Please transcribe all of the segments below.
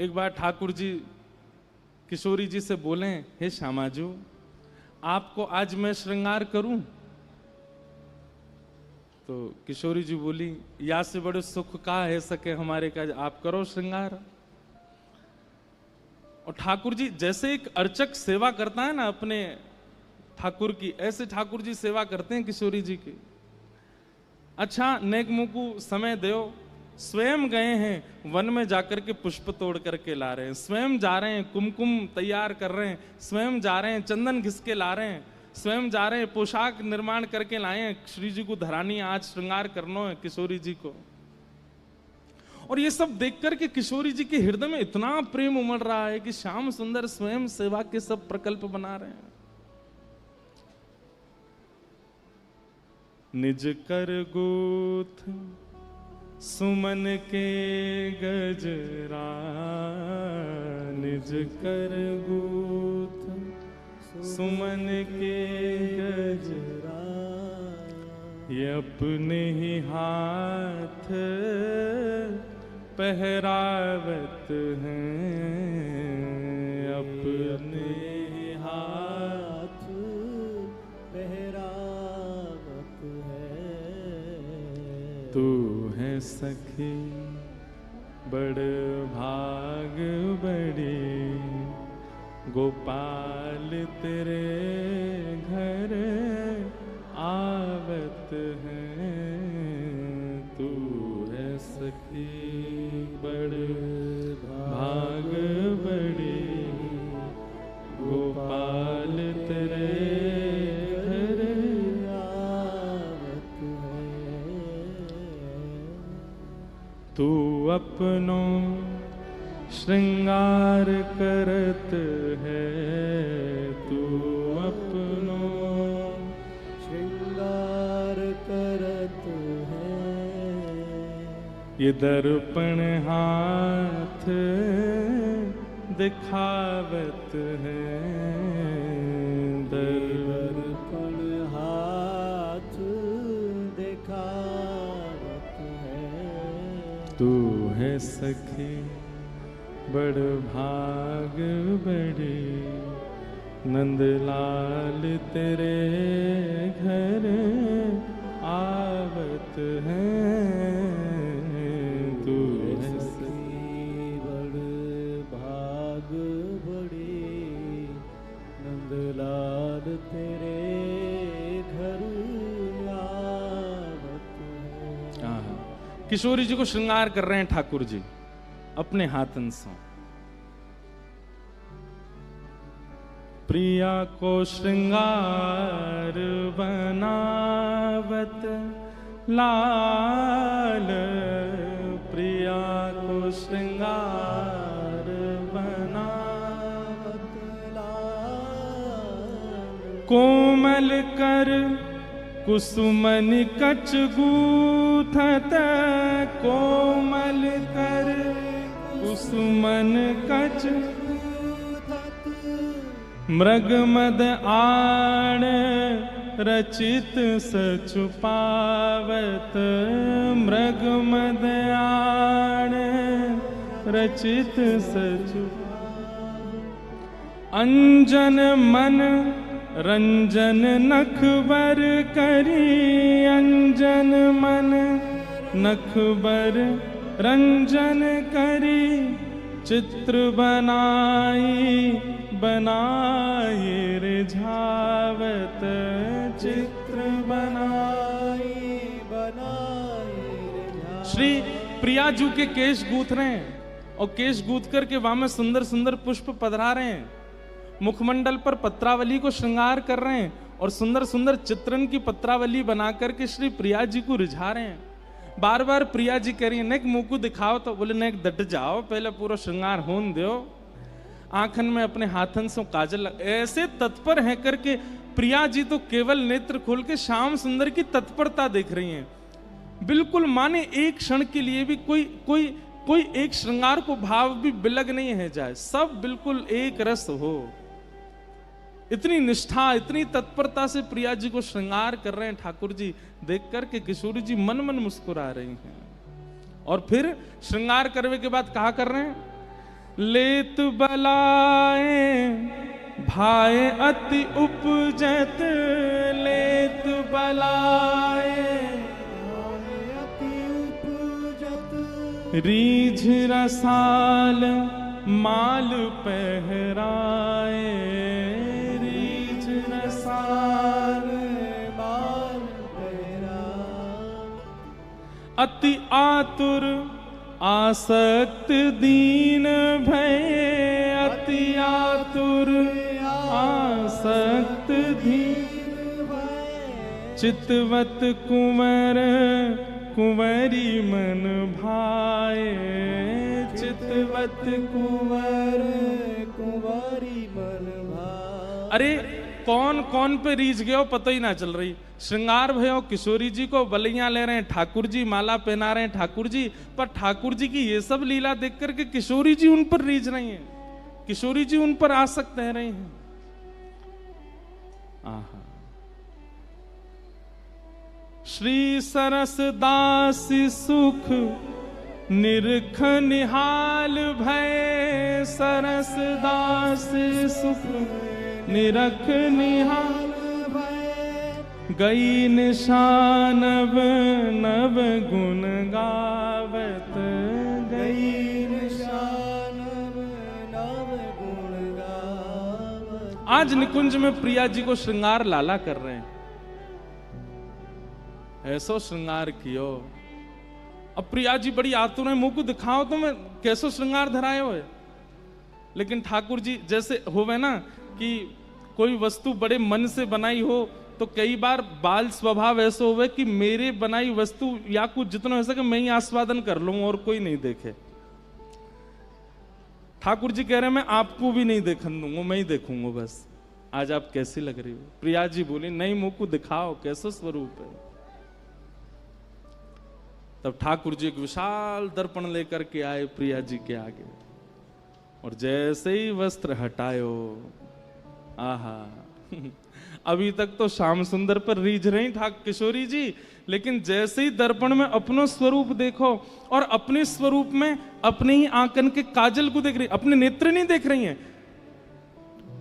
एक बार ठाकुर जी किशोरी जी से बोले, हे श्यामाजू आपको आज मैं श्रृंगार करूं? तो किशोरी जी बोली, या से बड़े सुख का है सके हमारे का, आप करो श्रृंगार। और ठाकुर जी जैसे एक अर्चक सेवा करता है ना अपने ठाकुर की, ऐसे ठाकुर जी सेवा करते हैं किशोरी जी की। अच्छा नेक मुकु समय दो, स्वयं गए हैं वन में जाकर के पुष्प तोड़ करके ला रहे हैं, स्वयं जा रहे हैं कुमकुम तैयार कर रहे हैं, स्वयं जा रहे हैं चंदन घिस के ला रहे हैं, स्वयं जा रहे हैं पोशाक निर्माण करके लाए हैं, श्री जी को धरानी आज श्रृंगार करना है किशोरी जी को। और ये सब देख करके किशोरी जी के हृदय में इतना प्रेम उमड़ रहा है कि श्याम सुंदर स्वयं सेवा के सब प्रकल्प बना रहे हैं। निज कर गूथ सुमन के गजरा, निज कर गूथ सुमन के गजरा, ये अपने ही हाथ पहरावत हैं, अपने ही हाथ पहरावत है। तू है सखी बड़ भाग बड़ी, गोपाल तेरे घर आवत है। तू है सखी बड़ भाग बड़ी, गोपाल तेरे घर आवत है। तू अपनो श्रृंगार करत है, तू अपनो श्रृंगार करत है। ये दर्पण हाथ दिखावत है, दर्पण हाथ दिखावत है। तू है सखी बड़ भाग बड़ी, नंदलाल तेरे घर आवत है। तू है सखी बड़ भाग बड़ी, नंदलाल तेरे घर आवत है। किशोरी जी को श्रृंगार कर रहे हैं ठाकुर जी अपने हाथन से। प्रिया को श्रृंगार बनावत लाल, प्रिया को श्रृंगार बनावत लाल। कोमल कर कुसुमन कच गूथत, कोमल कर कुसुमन कच, मृग मद आण रचित सचुपावत, मृग मद आण रचित सचु। अंजन मन रंजन नखबर करी, अंजन मन नखबर रंजन करी, चित्र बनाई बनाए रिझावत, चित्र बनाई बनाए रिझावत। श्री प्रिया जी के केश गूथ रहे हैं और केश गूथ करके वहां में सुंदर सुंदर पुष्प पधरा रहे हैं, मुखमंडल पर पत्रावली को श्रृंगार कर रहे हैं और सुंदर सुंदर चित्रण की पत्रावली बना करके श्री प्रिया जी को रिझा रहे हैं। बार बार प्रिया जी कह रही है नेक मुंह को दिखाओ, तो बोले नेक डट जाओ, पहले पूरा श्रृंगार होन दो। आंखन में अपने हाथन से काजल ऐसे तत्पर है करके प्रिया जी तो केवल नेत्र खोल के श्याम सुंदर की तत्परता देख रही हैं। बिल्कुल माने एक क्षण के लिए भी कोई एक श्रृंगार को भाव भी बिलग नहीं है जाए, सब बिल्कुल एक रस हो। इतनी निष्ठा इतनी तत्परता से प्रिया जी को श्रृंगार कर रहे हैं ठाकुर जी, देख करके किशोरी जी मन मन मुस्कुरा रही हैं। और फिर श्रृंगार करने के बाद कहा कर रहे हैं, लेत बलाए भाए अति उपजत, लेत बलाए अति उपजत, रीझ रसाल माल पहराए, रीझ रसाल माल पहरा, अति आतुर आसक्त दीन भय, अति आतुर आसक्त दीन भय, चितवत कुंवर कुंवरी मन भाए, चितवत कुंवर कुंवरी मन भाए। अरे कौन कौन पे रीझ गए हो पता ही ना चल रही। श्रृंगार भयो किशोरी जी को बलियां ले रहे हैं ठाकुर जी, माला पहना रहे हैं ठाकुर जी, पर ठाकुर जी की ये सब लीला देख करके किशोरी जी उन पर रीझ रही हैं, किशोरी जी उन पर आसक्त रह रहे हैं। आहा। श्री सरस दास सुख निरख निहाल भय, सरस दास सुख निरख निहाल भय, गई निशानव नव गुण गावत, गई निशानव नव गुण गावत। आज निकुंज में प्रिया जी को श्रृंगार लाला कर रहे हैं। ऐसो श्रृंगार कियो। अब प्रिया जी बड़ी आतुर है, मुंह को दिखाओ तो मैं कैसो श्रृंगार धराए हो। लेकिन ठाकुर जी जैसे होवे ना कि कोई वस्तु बड़े मन से बनाई हो, तो कई बार बाल स्वभाव ऐसे होवे कि मेरे बनाई वस्तु या कुछ जितना हो सके मैं ही आस्वादन कर लूं और कोई नहीं देखे। ठाकुर जी कह रहे हैं मैं आपको भी नहीं देखने दूंगा, मैं ही देखूंगा बस। आज आप कैसी लग रही हो? प्रिया जी बोली नहीं, मुंह को दिखाओ कैसा स्वरूप है। तब ठाकुर जी एक विशाल दर्पण लेकर के आए प्रिया जी के आगे, और जैसे ही वस्त्र हटायो, आहा अभी तक तो श्याम सुंदर पर रीझ रही किशोरी जी, लेकिन जैसे ही दर्पण में अपनो स्वरूप देखो और अपने स्वरूप में अपने ही आंखन के काजल को देख रही, अपने नेत्र नहीं देख रही हैं।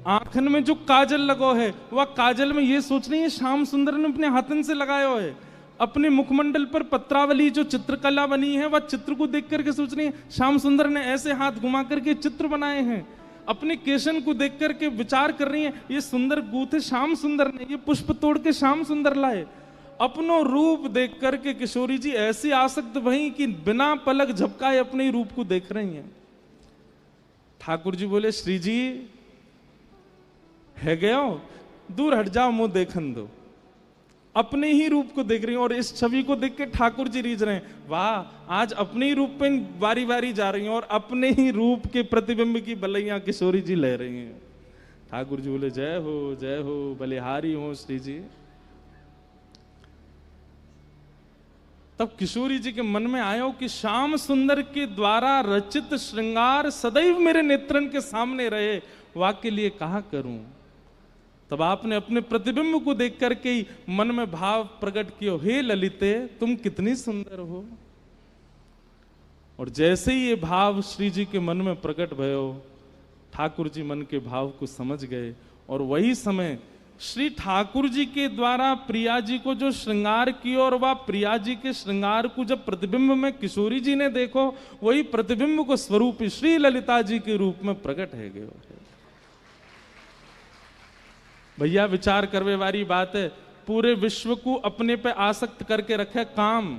आंखन में जो काजल लगो है वह काजल में ये सोच रही है श्याम सुंदर ने अपने हाथन से लगायो है। अपने मुखमंडल पर पत्रावली जो चित्रकला बनी है वह चित्र को देख करके सोच रही है श्याम सुंदर ने ऐसे हाथ घुमा करके चित्र बनाए हैं। अपने केशन को देख करके विचार कर रही है ये सुंदर गूथे श्याम सुंदर ने, ये पुष्प तोड़ के श्याम सुंदर लाए। अपनो रूप देख करके किशोरी जी ऐसी आसक्त भई कि बिना पलक झपकाए अपने ही रूप को देख रही हैं। ठाकुर जी बोले श्री जी है गयो, दूर हट जाओ, मुंह देखन दो। अपने ही रूप को देख रही हैं और इस छवि को देख के ठाकुर जी रीझ रहे हैं, वाह आज अपने ही रूप पे बारी बारी जा रही हैं और अपने ही रूप के प्रतिबिंब की बलैया किशोरी जी ले रही हैं। ठाकुर जी बोले जय हो बलिहारी हो श्री जी। तब किशोरी जी के मन में आयो कि श्याम सुंदर के द्वारा रचित श्रृंगार सदैव मेरे नेत्रन के सामने रहे, वाक्य लिए कहा करूं। तब आपने अपने प्रतिबिंब को देख करके ही मन में भाव प्रकट किया, हे ललिते तुम कितनी सुंदर हो। और जैसे ही ये भाव श्री जी के मन में प्रकट भयो, ठाकुर जी मन के भाव को समझ गए और वही समय श्री ठाकुर जी के द्वारा प्रिया जी को जो श्रृंगार किया और वह प्रिया जी के श्रृंगार को जब प्रतिबिंब में किशोरी जी ने देखो, वही प्रतिबिंब को स्वरूप श्री ललिता जी के रूप में प्रकट है गयो। भैया विचार करवे वाली बात है, पूरे विश्व को अपने पे आसक्त करके रखे काम,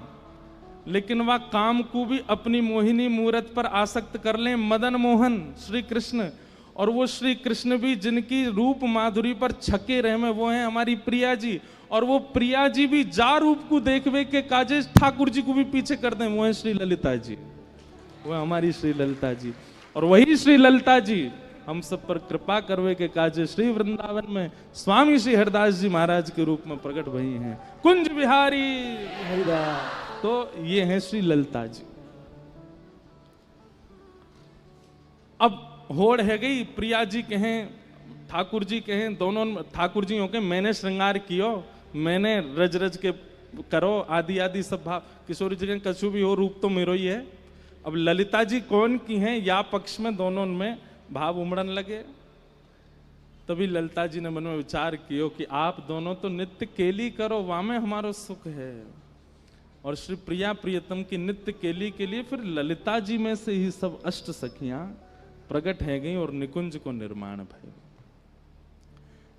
लेकिन वह काम को भी अपनी मोहिनी मूरत पर आसक्त कर ले मदन मोहन श्री कृष्ण। और वो श्री कृष्ण भी जिनकी रूप माधुरी पर छके रहे में वो हैं हमारी प्रिया जी। और वो प्रिया जी भी जा रूप को देखवे के काजे ठाकुर जी को भी पीछे कर दें, वो है श्री ललिता जी, वो हमारी श्री ललिता जी। और वही श्री ललिता जी हम सब पर कृपा करवे के काजे श्री वृंदावन में स्वामी श्री हरदास जी महाराज के रूप में प्रकट भई हैं, कुंज बिहारी हरिदास। तो ये हैं श्री ललिता जी। अब होड़ है गई, प्रिया जी कहें ठाकुर जी कहें, दोनों ठाकुर जी हो के मैंने श्रृंगार कियो, मैंने रज रज के करो आदि आदि सब भाव। किशोरी जी कहें कछु भी हो रूप तो मेरो ही है, अब ललिता जी कौन की हैं या पक्ष में, दोनों में भाव उमड़न लगे। तभी ललिता जी ने मन में विचार कियो कि आप दोनों तो नित्य केली करो, वामे हमारो सुख है। और श्री प्रिया प्रियतम की नित्य केली के लिए फिर ललिता जी में से ही सब अष्ट सखियां प्रकट है गई और निकुंज को निर्माण भय।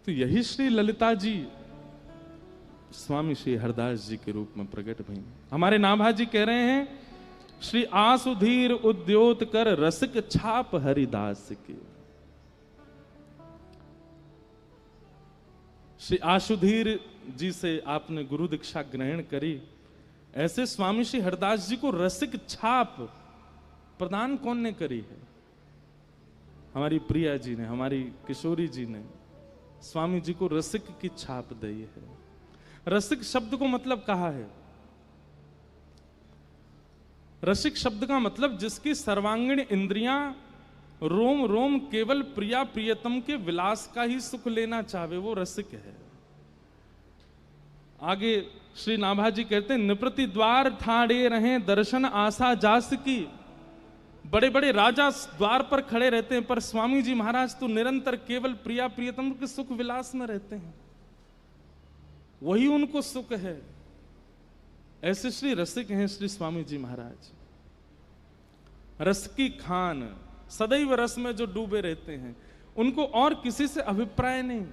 तो यही श्री ललिता जी स्वामी श्री हरदास जी के रूप में प्रकट भई। हमारे नाभा जी कह रहे हैं, श्री आसुधीर उद्योत कर रसिक छाप हरिदास की। श्री आशुधीर जी से आपने गुरु दीक्षा ग्रहण करी, ऐसे स्वामी श्री हरदास जी को रसिक छाप प्रदान कौन ने करी है? हमारी प्रिया जी ने, हमारी किशोरी जी ने स्वामी जी को रसिक की छाप दी है। रसिक शब्द को मतलब कहा है, रसिक शब्द का मतलब जिसकी सर्वांगीण इंद्रियां रोम रोम केवल प्रिया प्रियतम के विलास का ही सुख लेना चाहे, वो रसिक है। आगे श्री नाभा जी कहते हैं, निप्रति द्वार ठाड़े रहे दर्शन आशा जास की। बड़े बड़े राजा द्वार पर खड़े रहते हैं, पर स्वामी जी महाराज तो निरंतर केवल प्रिया प्रियतम के सुख विलास में रहते हैं, वही उनको सुख है। ऐसे श्री रसिक हैं श्री स्वामी जी महाराज। रस की खान, सदैव रस में जो डूबे रहते हैं, उनको और किसी से अभिप्राय नहीं।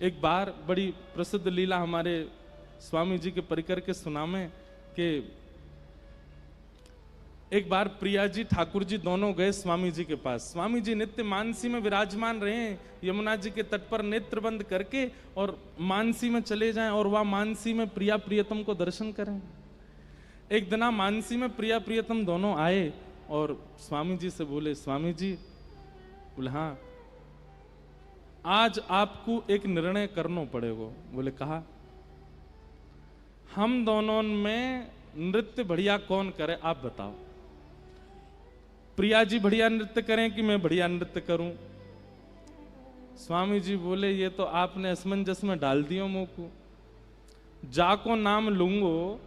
एक बार बड़ी प्रसिद्ध लीला हमारे स्वामी जी के परिकर के सुनामे कि एक बार प्रिया जी ठाकुर जी दोनों गए स्वामी जी के पास। स्वामी जी नित्य मानसी में विराजमान रहे हैं, यमुना जी के तट पर नेत्र बंद करके और मानसी में चले जाएं और वह मानसी में प्रिया प्रियतम को दर्शन करें। एक दिना मानसी में प्रिया प्रियतम दोनों आए और स्वामी जी से बोले, स्वामी जी, बोले हाँ, आज आपको एक निर्णय करना पड़ेगा। बोले कहा? हम दोनों में नृत्य बढ़िया कौन करे, आप बताओ। प्रिया जी बढ़िया नृत्य करें कि मैं बढ़िया नृत्य करूं? स्वामी जी बोले, ये तो आपने असमंजस में डाल दियो मुंह को। जाको नाम लूंगो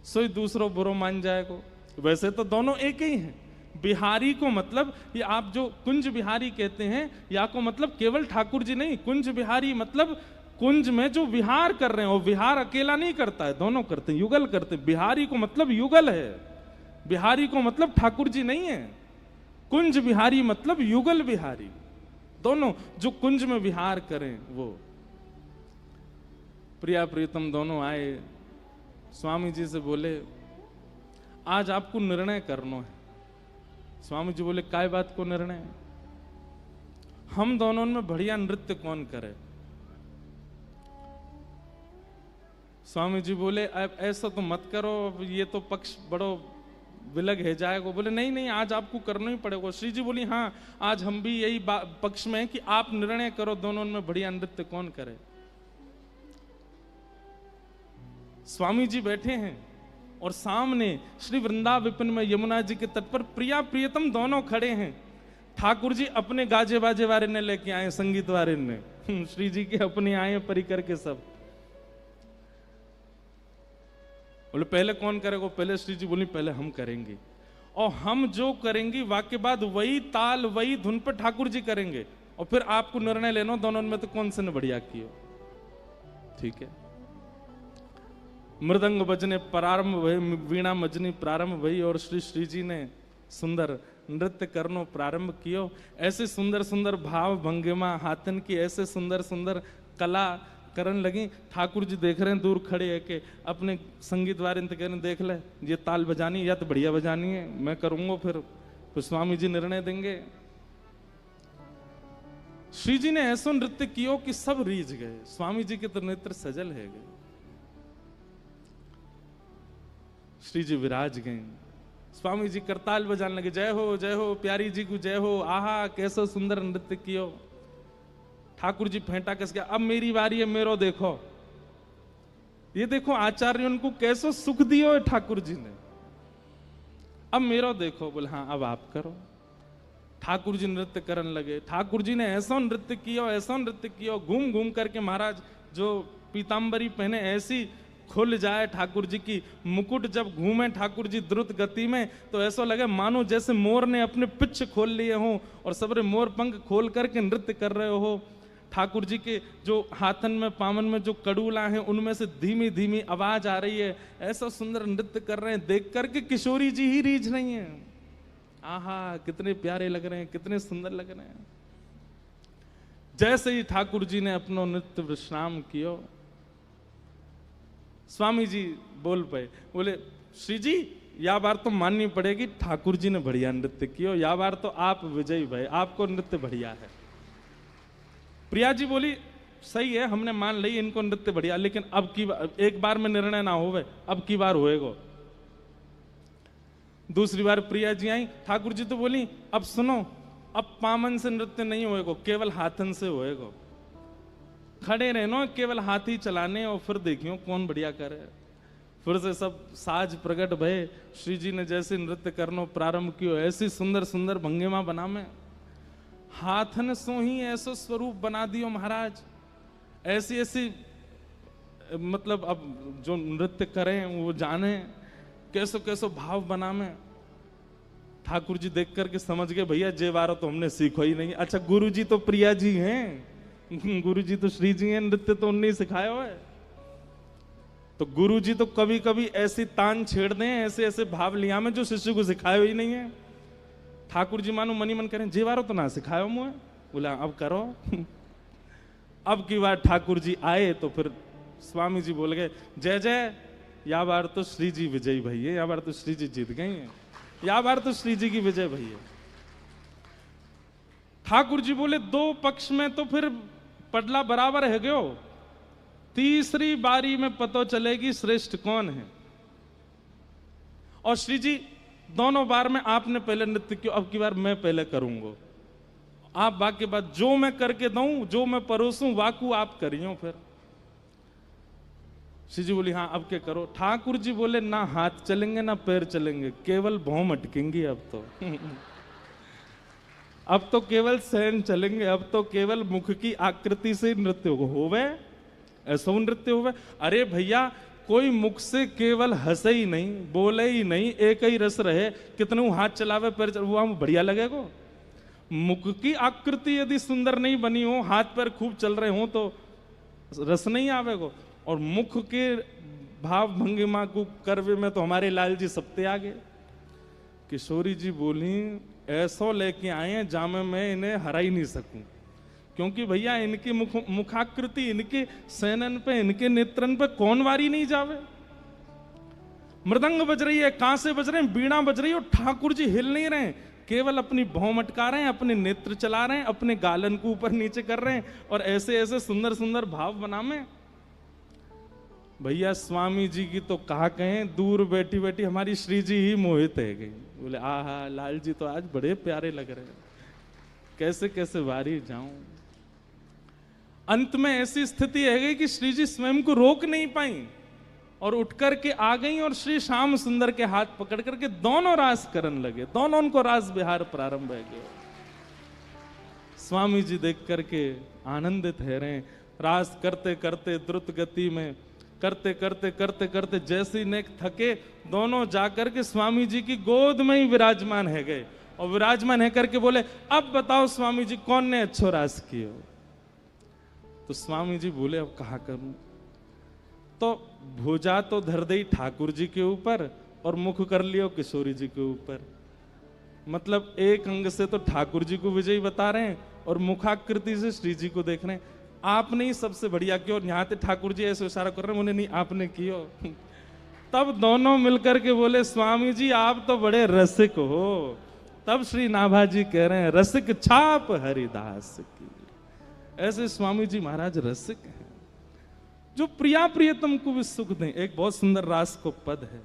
सोई दूसरो बुरो मान जाएगो। वैसे तो दोनों एक ही हैं। बिहारी को मतलब, ये आप जो कुंज बिहारी कहते हैं, या को मतलब केवल ठाकुर जी नहीं, कुंज बिहारी मतलब कुंज में जो विहार कर रहे हैं, वो विहार अकेला नहीं करता है, दोनों करते हैं, युगल करते हैं। बिहारी को मतलब युगल है, बिहारी को मतलब ठाकुर जी नहीं है। कुंज बिहारी मतलब युगल बिहारी, दोनों जो कुंज में विहार करें वो। प्रिया प्रीतम दोनों आए, स्वामी जी से बोले, आज आपको निर्णय करना है। स्वामी जी बोले, काय बात को निर्णय? हम दोनों में बढ़िया नृत्य कौन करे? स्वामी जी बोले, अब ऐसा तो मत करो, ये तो पक्ष बड़ो विलग है जाएगा। बोले नहीं नहीं, आज आपको करना ही पड़ेगा। श्री जी बोली, हाँ आज हम भी यही पक्ष में है कि आप निर्णय करो दोनों में बढ़िया नृत्य कौन करे। स्वामी जी बैठे हैं और सामने श्री वृंदा विपिन में यमुना जी के तट पर प्रिया प्रियतम दोनों खड़े हैं। ठाकुर जी अपने गाजे बाजे वाले ने लेके आए, संगीत वाले ने, श्री जी के अपने आए परिकर के सब। बोले पहले कौन करेगा? पहले श्री जी बोली, पहले हम करेंगे, और हम जो करेंगे वाक्य बाद वही ताल वही धुन पर ठाकुर जी करेंगे, और फिर आपको निर्णय लेना दोनों में तो कौन से ने बढ़िया किया। ठीक है। मृदंग बजने प्रारंभ भई, वीणा मजनी प्रारंभ भई, और श्री जी ने सुंदर नृत्य करनो प्रारंभ कियो। ऐसे सुंदर सुंदर भाव भंगिमा हाथन की ऐसे सुंदर सुंदर कला करन लगी। ठाकुर जी देख रहे हैं दूर खड़े है के अपने संगीत वाले कह रहे, देख ले ये ताल बजानी या तो बढ़िया बजानी है, मैं करूंगा, फिर स्वामी जी निर्णय देंगे। श्री जी ने ऐसा नृत्य कियो कि सब रीझ गए। स्वामी जी के तो नेत्र सजल है गए। श्री जी विराज गए, स्वामी जी करताल बजाने लगे, जय हो प्यारी जी को जय हो, आहा कैसा सुंदर नृत्य कियो। ठाकुर जी फेंटा कस गया, अब मेरी बारी है, मेरो देखो, ये देखो आचार्य उनको कैसो सुख दियो है ठाकुर जी ने, अब मेरो देखो। बोले हाँ अब आप करो। ठाकुर जी नृत्य करने लगे। ठाकुर जी ने ऐसा नृत्य किया, घूम घूम करके महाराज जो पीतांबरी पहने ऐसी खुल जाए ठाकुर जी की मुकुट जब घूमे ठाकुर जी द्रुत गति में, तो ऐसा लगे मानो जैसे मोर ने अपने पिच्छ खोल लिए हों और सबरे मोर पंख खोल करके नृत्य कर रहे हो। ठाकुर जी के जो हाथन में पावन में जो कड़ूला हैं उनमें से धीमी धीमी आवाज आ रही है, ऐसा सुंदर नृत्य कर रहे हैं, देख करके किशोरी जी ही रीझ रही हैं। आहा कितने प्यारे लग रहे हैं, कितने सुंदर लग रहे हैं। जैसे ही ठाकुर जी ने अपना नृत्य विश्राम किया, स्वामी जी बोल पाए, बोले श्री जी या बार तो माननी पड़ेगी ठाकुर जी ने बढ़िया नृत्य किया, या बार तो आप विजयी भाई, आपको नृत्य बढ़िया है। प्रिया जी बोली सही है, हमने मान ली इनको नृत्य बढ़िया, लेकिन अब की एक बार में निर्णय ना होवे, अब की बार होएगा। दूसरी बार प्रिया जी आई, ठाकुर जी तो बोली अब सुनो, अब पामन से नृत्य नहीं होएगा, केवल हाथन से होएगा। खड़े रहनो, केवल हाथ ही चलाने और फिर देखियो कौन बढ़िया करे। फिर से सब साज प्रकट भय, श्री जी ने जैसे नृत्य करनो प्रारंभ कियो, ऐसी सुंदर सुंदर भंगिमा बना में हाथन सो ही ऐसा स्वरूप बना दियो महाराज। ऐसी ऐसी मतलब अब जो नृत्य करें वो जाने कैसो कैसो भाव बना में। ठाकुर जी देख करके समझ गए भैया जे बारो तो हमने सीखो ही नहीं। अच्छा गुरु जी तो प्रिया जी हैं, गुरु जी तो श्री जी हैं, नृत्य तो उन्हें सिखाया हुआ है। तो गुरु जी तो कभी कभी ऐसी तान छेड़ दें, ऐसे ऐसे भाव लिया में जो शिष्य को सिखाया ही नहीं है। ठाकुर जी मानो मनी मन करें जे बारो तो ना सिखायो मुझे, बोला अब करो। अब की बार ठाकुर जी आए तो फिर स्वामी जी बोल गए जय जय, या बार तो श्री जी विजयी भई है, या बार तो श्री जी जीत गई हैं, या बार तो श्री जी की विजय भई है। ठाकुर जी बोले दो पक्ष में तो फिर पडला बराबर है गयो, तीसरी बारी में पता चलेगी श्रेष्ठ कौन है। और श्री जी दोनों बार में आपने पहले नृत्य किया, अब की बार मैं पहले करूंगा, आप बाकी बात जो मैं करके दूं, जो मैं परोसूं वाकू आप करियो। फिर श्री जी बोली हाँ अब क्या करो। ठाकुर जी बोले ना हाथ चलेंगे ना पैर चलेंगे, केवल भौं अटकेंगी अब तो। अब तो केवल सहन चलेंगे, अब तो केवल मुख की आकृति से नृत्य होवे, ऐसा नृत्य होवे। अरे भैया कोई मुख से केवल हंसे ही नहीं, बोले ही नहीं, एक ही रस रहे, कितने हाथ चलावे पैर चलावे, वो बढ़िया लगेगा। मुख की आकृति यदि सुंदर नहीं बनी हो, हाथ पैर खूब चल रहे हो तो रस नहीं आवेगा। और मुख के भाव भंगिमा को करवे में तो हमारे लाल जी सबते आगे। किशोरी जी बोली ऐसो लेके आए हैं जामे मैं इन्हें हरा ही नहीं सकूं, क्योंकि भैया इनकी मुखाकृति, इनके सैनन पे, इनके नेत्रन पे कौन वारी नहीं जावे। मृदंग बज रही है, कांसे बज रहे हैं, बीड़ा बज रही है, और ठाकुर जी हिल नहीं रहे, केवल अपनी भौं मटका रहे हैं, अपने नेत्र चला रहे हैं, अपने गालन को ऊपर नीचे कर रहे हैं, और ऐसे ऐसे सुंदर सुंदर भाव बना में। भैया स्वामी जी की तो कहा कहें, दूर बैठी बैठी हमारी श्री जी ही मोहित है गई। बोले आहा लाल जी तो आज बड़े प्यारे लग रहे हैं, कैसे कैसे वारी जाऊं। अंत में ऐसी स्थिति है गई कि श्री जी स्वयं को रोक नहीं पाई और उठ करके आ गई, और श्री श्याम सुंदर के हाथ पकड़ करके दोनों रास करने लगे, दोनों उनको रास विहार प्रारंभ है गया। स्वामी जी देख करके आनंदित है रहे, रास करते करते द्रुत गति में करते करते करते करते जैसे नेक थके, दोनों जाकर के स्वामी जी की गोद में ही विराजमान है गए, और विराजमान है करके बोले अब बताओ स्वामी जी कौन ने अच्छो रास किया। तो स्वामी जी बोले अब कहा करूं। तो भुजा तो धर दी ठाकुर जी के ऊपर और मुख कर लियो किशोरी जी के ऊपर। मतलब एक अंग से तो ठाकुर जी को विजयी बता रहे हैं और मुखाकृति से श्री जी को देख रहे हैं। आपने ही सबसे बढ़िया किया, और यहाँ पे ठाकुर जी ऐसे इशारा कर रहे हैं, उन्हें नहीं आपने किया। तब दोनों मिलकर के बोले स्वामी जी आप तो बड़े रसिक हो। तब श्री नाभा जी कह रहे हैं रसिक छाप हरिदास की। ऐसे स्वामी जी महाराज रसिक हैं, जो प्रिया प्रियतम को भी सुख दें। एक बहुत सुंदर रास को पद है,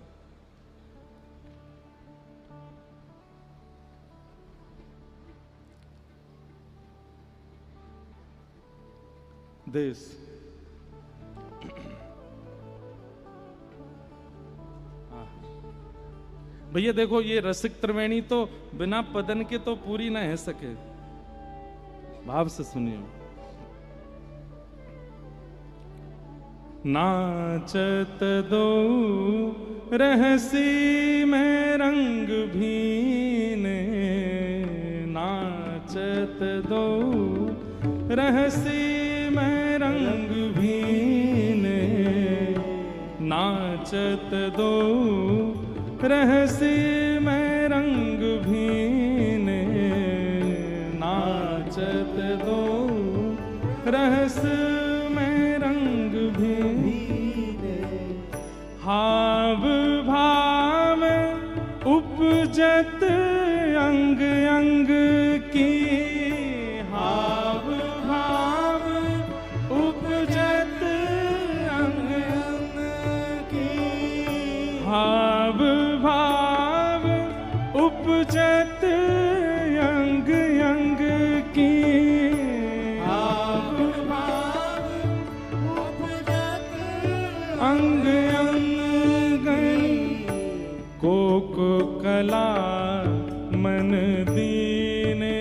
देश भैया देखो ये रसिक त्रिवेणी तो बिना पदन के तो पूरी ना है सके, भाव से सुनिए। नाचत दो रहसी में रंग भीने, नाचत दो रहसी में रंग भीने, नाचत दो रहसी में रंग भीने, नाचत दो रहस में रंग भीने। हाव भाव उपजत अंग अंग की, हाव भाव उपजत अंग अंग की, हाव भाव उपजत अंग अंग की, हाव भाव उपजत अंग अंग। कोक कला मन दीने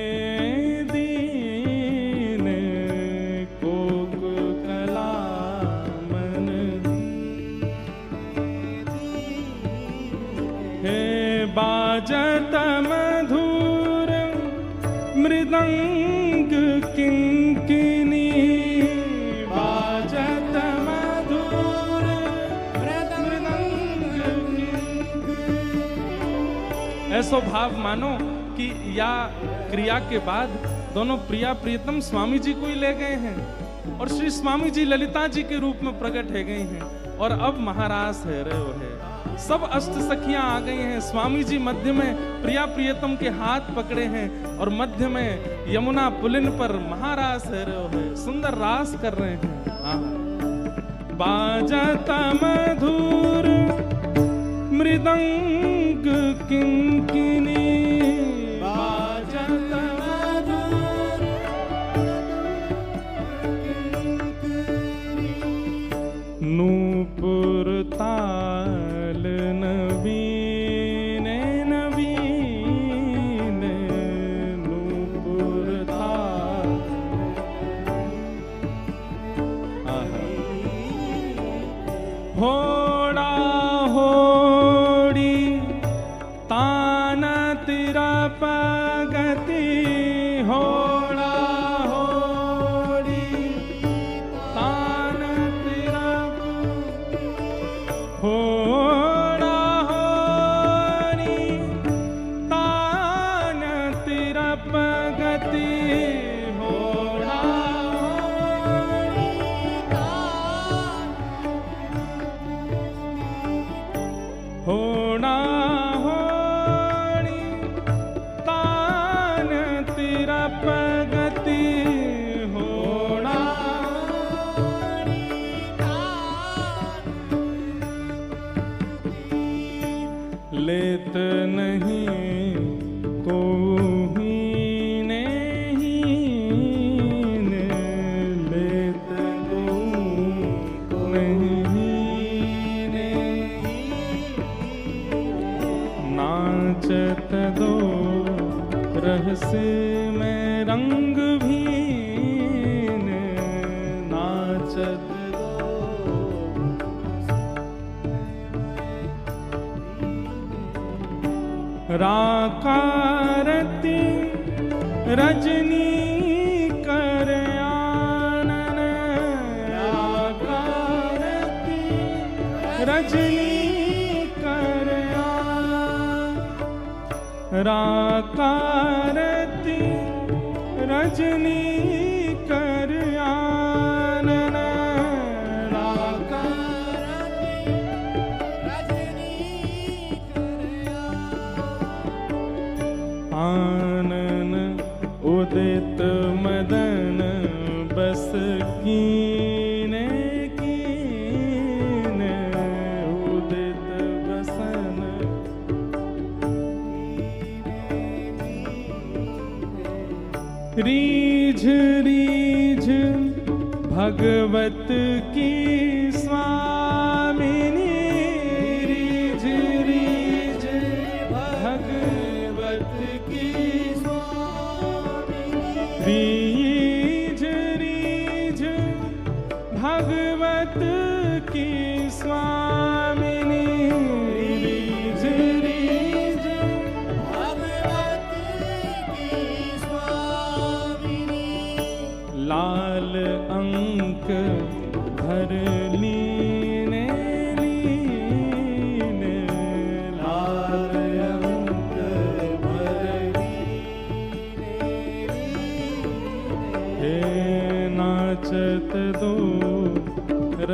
दीने, कोक कला मन हे बाजत मधुर मृदंग किंकिनी, बाजत मधुर मृदंग किंकिनी। ऐसो भाव मानो कि या क्रिया के बाद दोनों प्रिया प्रियतम स्वामी जी को ही ले गए हैं और श्री स्वामी जी ललिता जी के रूप में प्रकट है गए हैं और अब महारास है रहे हो है। सब अष्ट सखियां आ गई हैं, स्वामी जी मध्य में प्रिया प्रियतम के हाथ पकड़े हैं और मध्य में यमुना पुलिन पर महारास है रहे हो है, सुंदर रास कर रहे हैं। बाजत मधुर मृदंग किंकिनी, बाजत मधुर नूपुर ताल नवीने नवीने, नूपुर ताल होड़ा होड़ी तान तिरप गति, होड़ा होड़ी तान तिरप, होड़ा होड़ी तान तिरप गति, होड़ा होड़ी होड़ा होड़ी तान तिरप गति, होड़ा होड़ी लेत नहीं को हीने हीने, लेत को नहीं नाचत दो रहस्य में रंग भीने, नाचत राकारती रजनी कर आनन, राकारती रजनी कर आनन, राकारती रजनी कर आनन, आनन उदित मदन बस कीने कीने, उदित बसन रीझ रीझ भगवत की स्वामिनी, रीझ रीझ भगवत की रीझ रीझ भगवत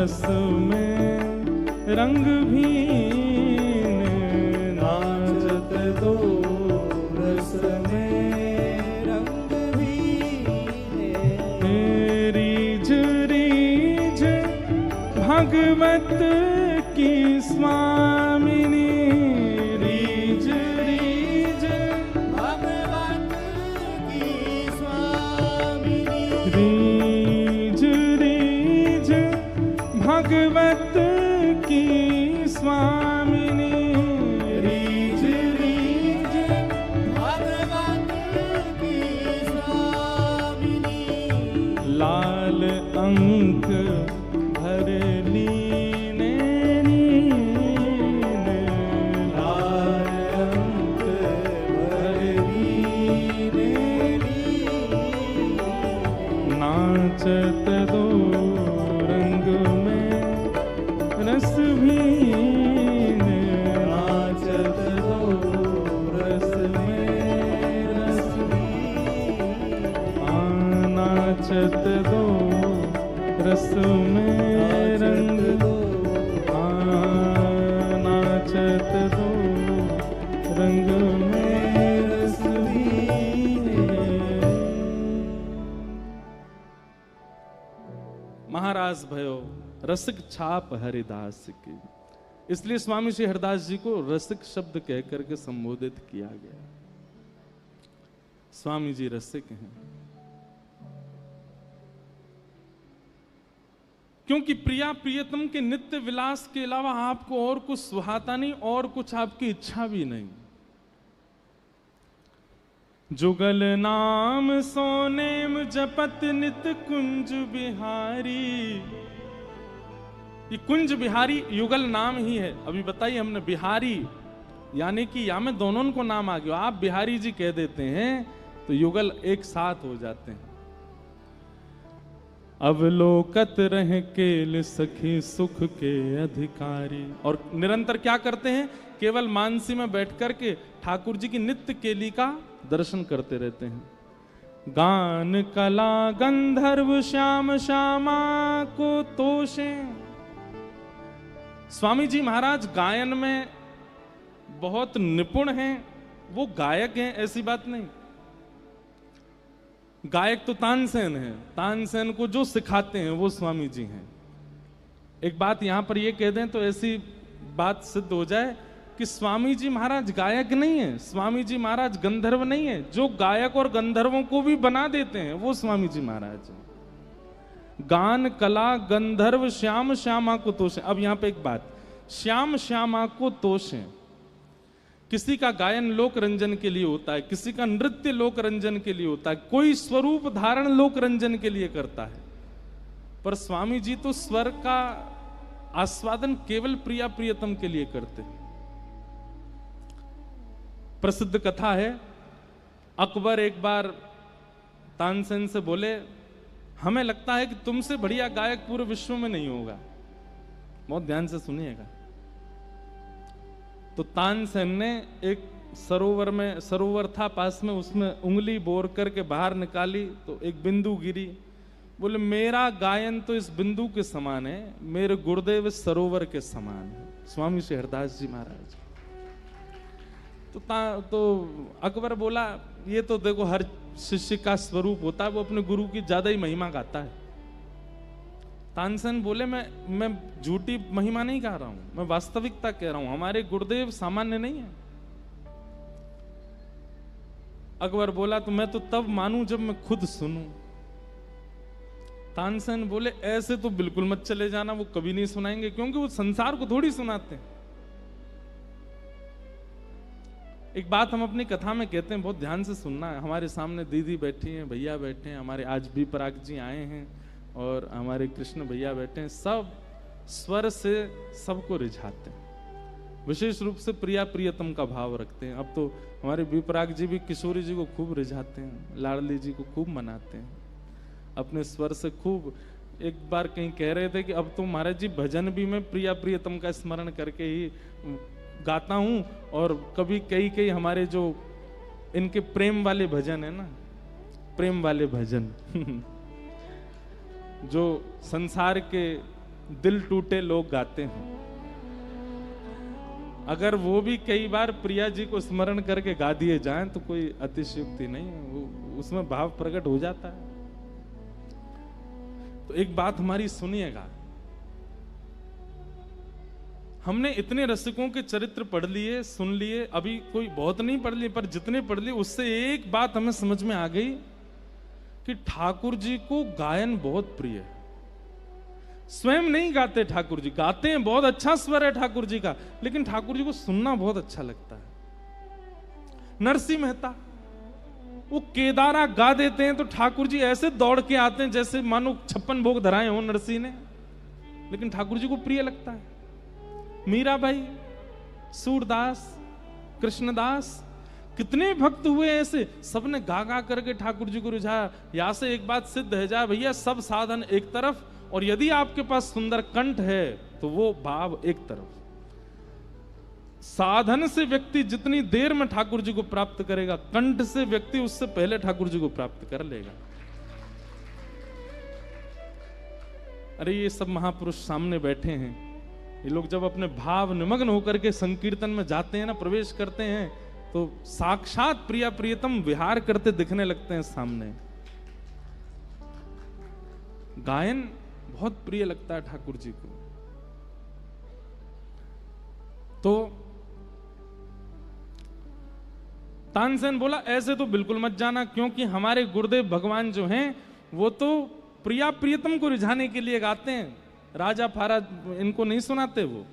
रस में रंग भीन, नाचत दो रस में रंग भीने। रीझ रीझ भगवत की स्वामिनी, रीझ रीझ भगवत की स्वामिनी। रीझ रीझ भगवत की स्वामिनी, रीझ रीझ भगवत की स्वामिनी। लाल अंक भर लीने नीन, लाल अंक भर लीने लीने। नाचत दो रंग में रस भीन, नाचत दो रस में रस भीने। नाचत दो रस में रंग, नाचत दो रंग में रस भीने। महाराज भयो रसिक छाप हरिदास की, इसलिए स्वामी श्री हरिदास जी को रसिक शब्द कहकर के संबोधित किया गया। स्वामी जी रसिक हैं, क्योंकि प्रिया प्रियतम के नित्य विलास के अलावा आपको और कुछ सुहाता नहीं, और कुछ आपकी इच्छा भी नहीं। जुगल नाम सोनेम जपत नित कुंज बिहारी, ये कुंज बिहारी युगल नाम ही है। अभी बताइए हमने बिहारी, यानी कि या में दोनों को नाम आ गया, आप बिहारी जी कह देते हैं तो युगल एक साथ हो जाते हैं। अवलोकत रह केल सखी सुख के अधिकारी, और निरंतर क्या करते हैं, केवल मानसी में बैठ करके ठाकुर जी की नित्य केली का दर्शन करते रहते हैं। गान कला गंधर्व श्याम श्यामा को तोषे। स्वामी जी महाराज गायन में बहुत निपुण हैं, वो गायक हैं ऐसी बात नहीं। गायक तो तानसेन है, तानसेन को जो सिखाते हैं वो स्वामी जी हैं। एक बात यहां पर ये कह दें तो ऐसी बात सिद्ध हो जाए कि स्वामी जी महाराज गायक नहीं है, स्वामी जी महाराज गंधर्व नहीं है। जो गायक और गंधर्वों को भी बना देते हैं वो स्वामी जी महाराज हैं। गान कला गंधर्व श्याम श्यामा को तोषे। अब यहां पे एक बात, श्याम श्यामा को तोषे, किसी का गायन लोक रंजन के लिए होता है, किसी का नृत्य लोक रंजन के लिए होता है, कोई स्वरूप धारण लोक रंजन के लिए करता है। पर स्वामी जी तो स्वर का आस्वादन केवल प्रिया प्रियतम के लिए करते हैं। प्रसिद्ध कथा है, अकबर एक बार तानसेन से बोले, हमें लगता है कि तुमसे बढ़िया गायक पूरे विश्व में नहीं होगा। बहुत ध्यान से सुनिएगा। तो तानसेन ने एक सरोवर था पास में, उसमें उंगली बोर करके बाहर निकाली तो एक बिंदु गिरी। बोले मेरा गायन तो इस बिंदु के समान है, मेरे गुरुदेव इस सरोवर के समान है, स्वामी श्री हरिदास जी महाराज। तो अकबर बोला, ये तो देखो हर शिष्य का स्वरूप होता है, वो अपने गुरु की ज्यादा ही महिमा गाता है। तानसेन बोले मैं झूठी महिमा नहीं गा रहा हूं, मैं वास्तविकता कह रहा हूं, हमारे गुरुदेव सामान्य नहीं है। अकबर बोला तो मैं तो तब मानूं जब मैं खुद सुनूं। तानसेन बोले ऐसे तो बिल्कुल मत चले जाना, वो कभी नहीं सुनाएंगे, क्योंकि वो संसार को थोड़ी सुनाते हैं। एक बात हम अपनी कथा में कहते हैं, बहुत ध्यान से सुनना है। हमारे सामने दीदी बैठी हैं, भैया बैठे हैं, हमारे आज भी पराग जी आए हैं और हमारे कृष्ण भैया बैठे हैं। सब स्वर से सबको रिझाते हैं, विशेष रूप से प्रिया प्रियतम का भाव रखते हैं। अब तो हमारे विपराग जी भी किशोरी जी को खूब रिझाते हैं, लाडली जी को खूब मनाते हैं अपने स्वर से खूब। एक बार कहीं कह रहे थे कि अब तो महाराज जी भजन भी मैं प्रिया प्रियतम का स्मरण करके ही गाता हूं, और कभी कई हमारे जो इनके प्रेम वाले भजन है ना, प्रेम वाले भजन जो संसार के दिल टूटे लोग गाते हैं। अगर वो भी कई बार प्रिया जी को स्मरण करके गा दिए जाएं तो कोई अतिशयोक्ति नहीं है, वो उसमें भाव प्रकट हो जाता है। तो एक बात हमारी सुनिएगा, हमने इतने रसिकों के चरित्र पढ़ लिए, सुन लिए, अभी कोई बहुत नहीं पढ़ लिए, पर जितने पढ़ लिए उससे एक बात हमें समझ में आ गई कि ठाकुर जी को गायन बहुत प्रिय है। स्वयं नहीं गाते ठाकुर जी, गाते हैं, बहुत अच्छा स्वर है ठाकुर जी का, लेकिन ठाकुर जी को सुनना बहुत अच्छा लगता है। नरसिंह मेहता वो केदारा गा देते हैं तो ठाकुर जी ऐसे दौड़ के आते हैं जैसे मानो 56 भोग धराए हो नरसिंह ने, लेकिन ठाकुर जी को प्रिय लगता है। मीराबाई, सूरदास, कृष्णदास, कितने भक्त हुए ऐसे, सबने गा गा करके ठाकुर जी को रिझाया। यहां से एक बात सिद्ध है जा भैया, सब साधन एक तरफ, और यदि आपके पास सुंदर कंठ है तो वो भाव एक तरफ। साधन से व्यक्ति जितनी देर में ठाकुर जी को प्राप्त करेगा, कंठ से व्यक्ति उससे पहले ठाकुर जी को प्राप्त कर लेगा। अरे ये सब महापुरुष सामने बैठे हैं, ये लोग जब अपने भाव निमग्न होकर के संकीर्तन में जाते हैं ना, प्रवेश करते हैं, तो साक्षात प्रिया प्रियतम विहार करते दिखने लगते हैं सामने। गायन बहुत प्रिय लगता है ठाकुर जी को। तो तानसेन बोला ऐसे तो बिल्कुल मत जाना, क्योंकि हमारे गुरुदेव भगवान जो हैं वो तो प्रिया प्रियतम को रिझाने के लिए गाते हैं, राजा फारा इनको नहीं सुनाते। वो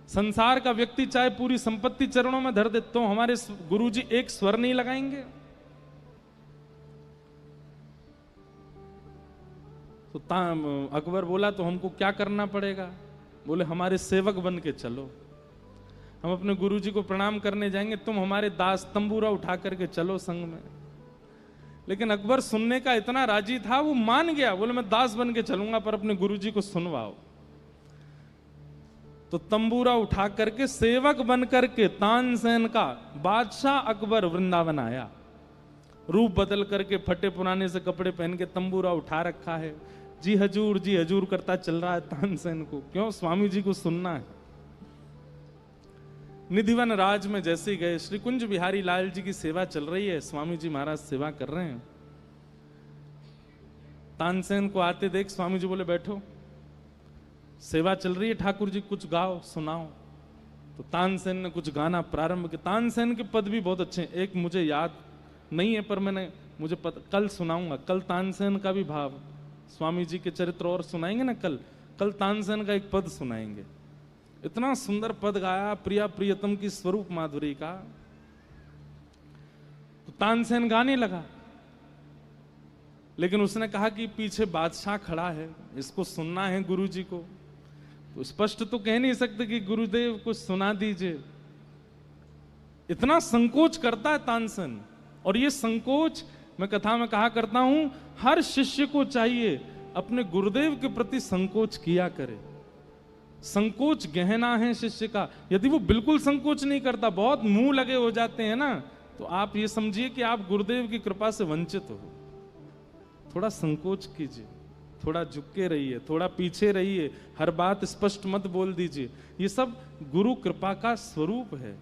संसार का व्यक्ति चाहे पूरी संपत्ति चरणों में धर दे, तो हमारे गुरुजी एक स्वर नहीं लगाएंगे। तो अकबर बोला तो हमको क्या करना पड़ेगा? बोले हमारे सेवक बन के चलो, हम अपने गुरुजी को प्रणाम करने जाएंगे, तुम हमारे दास, तंबूरा उठा करके चलो संग में। लेकिन अकबर सुनने का इतना राजी था, वो मान गया, बोले मैं दास बन के चलूंगा पर अपने गुरुजी को सुनवाओ। तो तंबूरा उठा करके सेवक बन करके तानसेन का बादशाह अकबर वृंदावन आया, रूप बदल करके फटे पुराने से कपड़े पहन के तंबूरा उठा रखा है, जी हजूर करता चल रहा है तानसेन को। क्यों? स्वामी जी को सुनना है। निधिवन राज में जैसे गए, श्री कुंज बिहारी लाल जी की सेवा चल रही है, स्वामी जी महाराज सेवा कर रहे हैं। तानसेन को आते देख स्वामी जी बोले बैठो, सेवा चल रही है, ठाकुर जी कुछ गाओ सुनाओ। तो तानसेन ने कुछ गाना प्रारंभ किया। तानसेन के पद भी बहुत अच्छे हैं, एक मुझे याद नहीं है पर मुझे कल सुनाऊंगा। कल तानसेन का भी भाव, स्वामी जी के चरित्र और सुनाएंगे ना कल तानसेन का एक पद सुनाएंगे। इतना सुंदर पद गाया प्रिया प्रियतम की स्वरूप माधुरी का। तो तानसेन गाने लगा, लेकिन उसने कहा कि पीछे बादशाह खड़ा है, इसको सुनना है गुरुजी को। तो स्पष्ट तो कह नहीं सकते कि गुरुदेव कुछ सुना दीजिए, इतना संकोच करता है तानसेन। और ये संकोच मैं कथा में कहा करता हूं, हर शिष्य को चाहिए अपने गुरुदेव के प्रति संकोच किया करे। संकोच गहना है शिष्य का। यदि वो बिल्कुल संकोच नहीं करता, बहुत मुंह लगे हो जाते हैं ना, तो आप ये समझिए कि आप गुरुदेव की कृपा से वंचित हो। थोड़ा संकोच कीजिए, थोड़ा झुक के रहिए, थोड़ा पीछे रहिए, हर बात स्पष्ट मत बोल दीजिए। ये सब गुरु कृपा का स्वरूप है।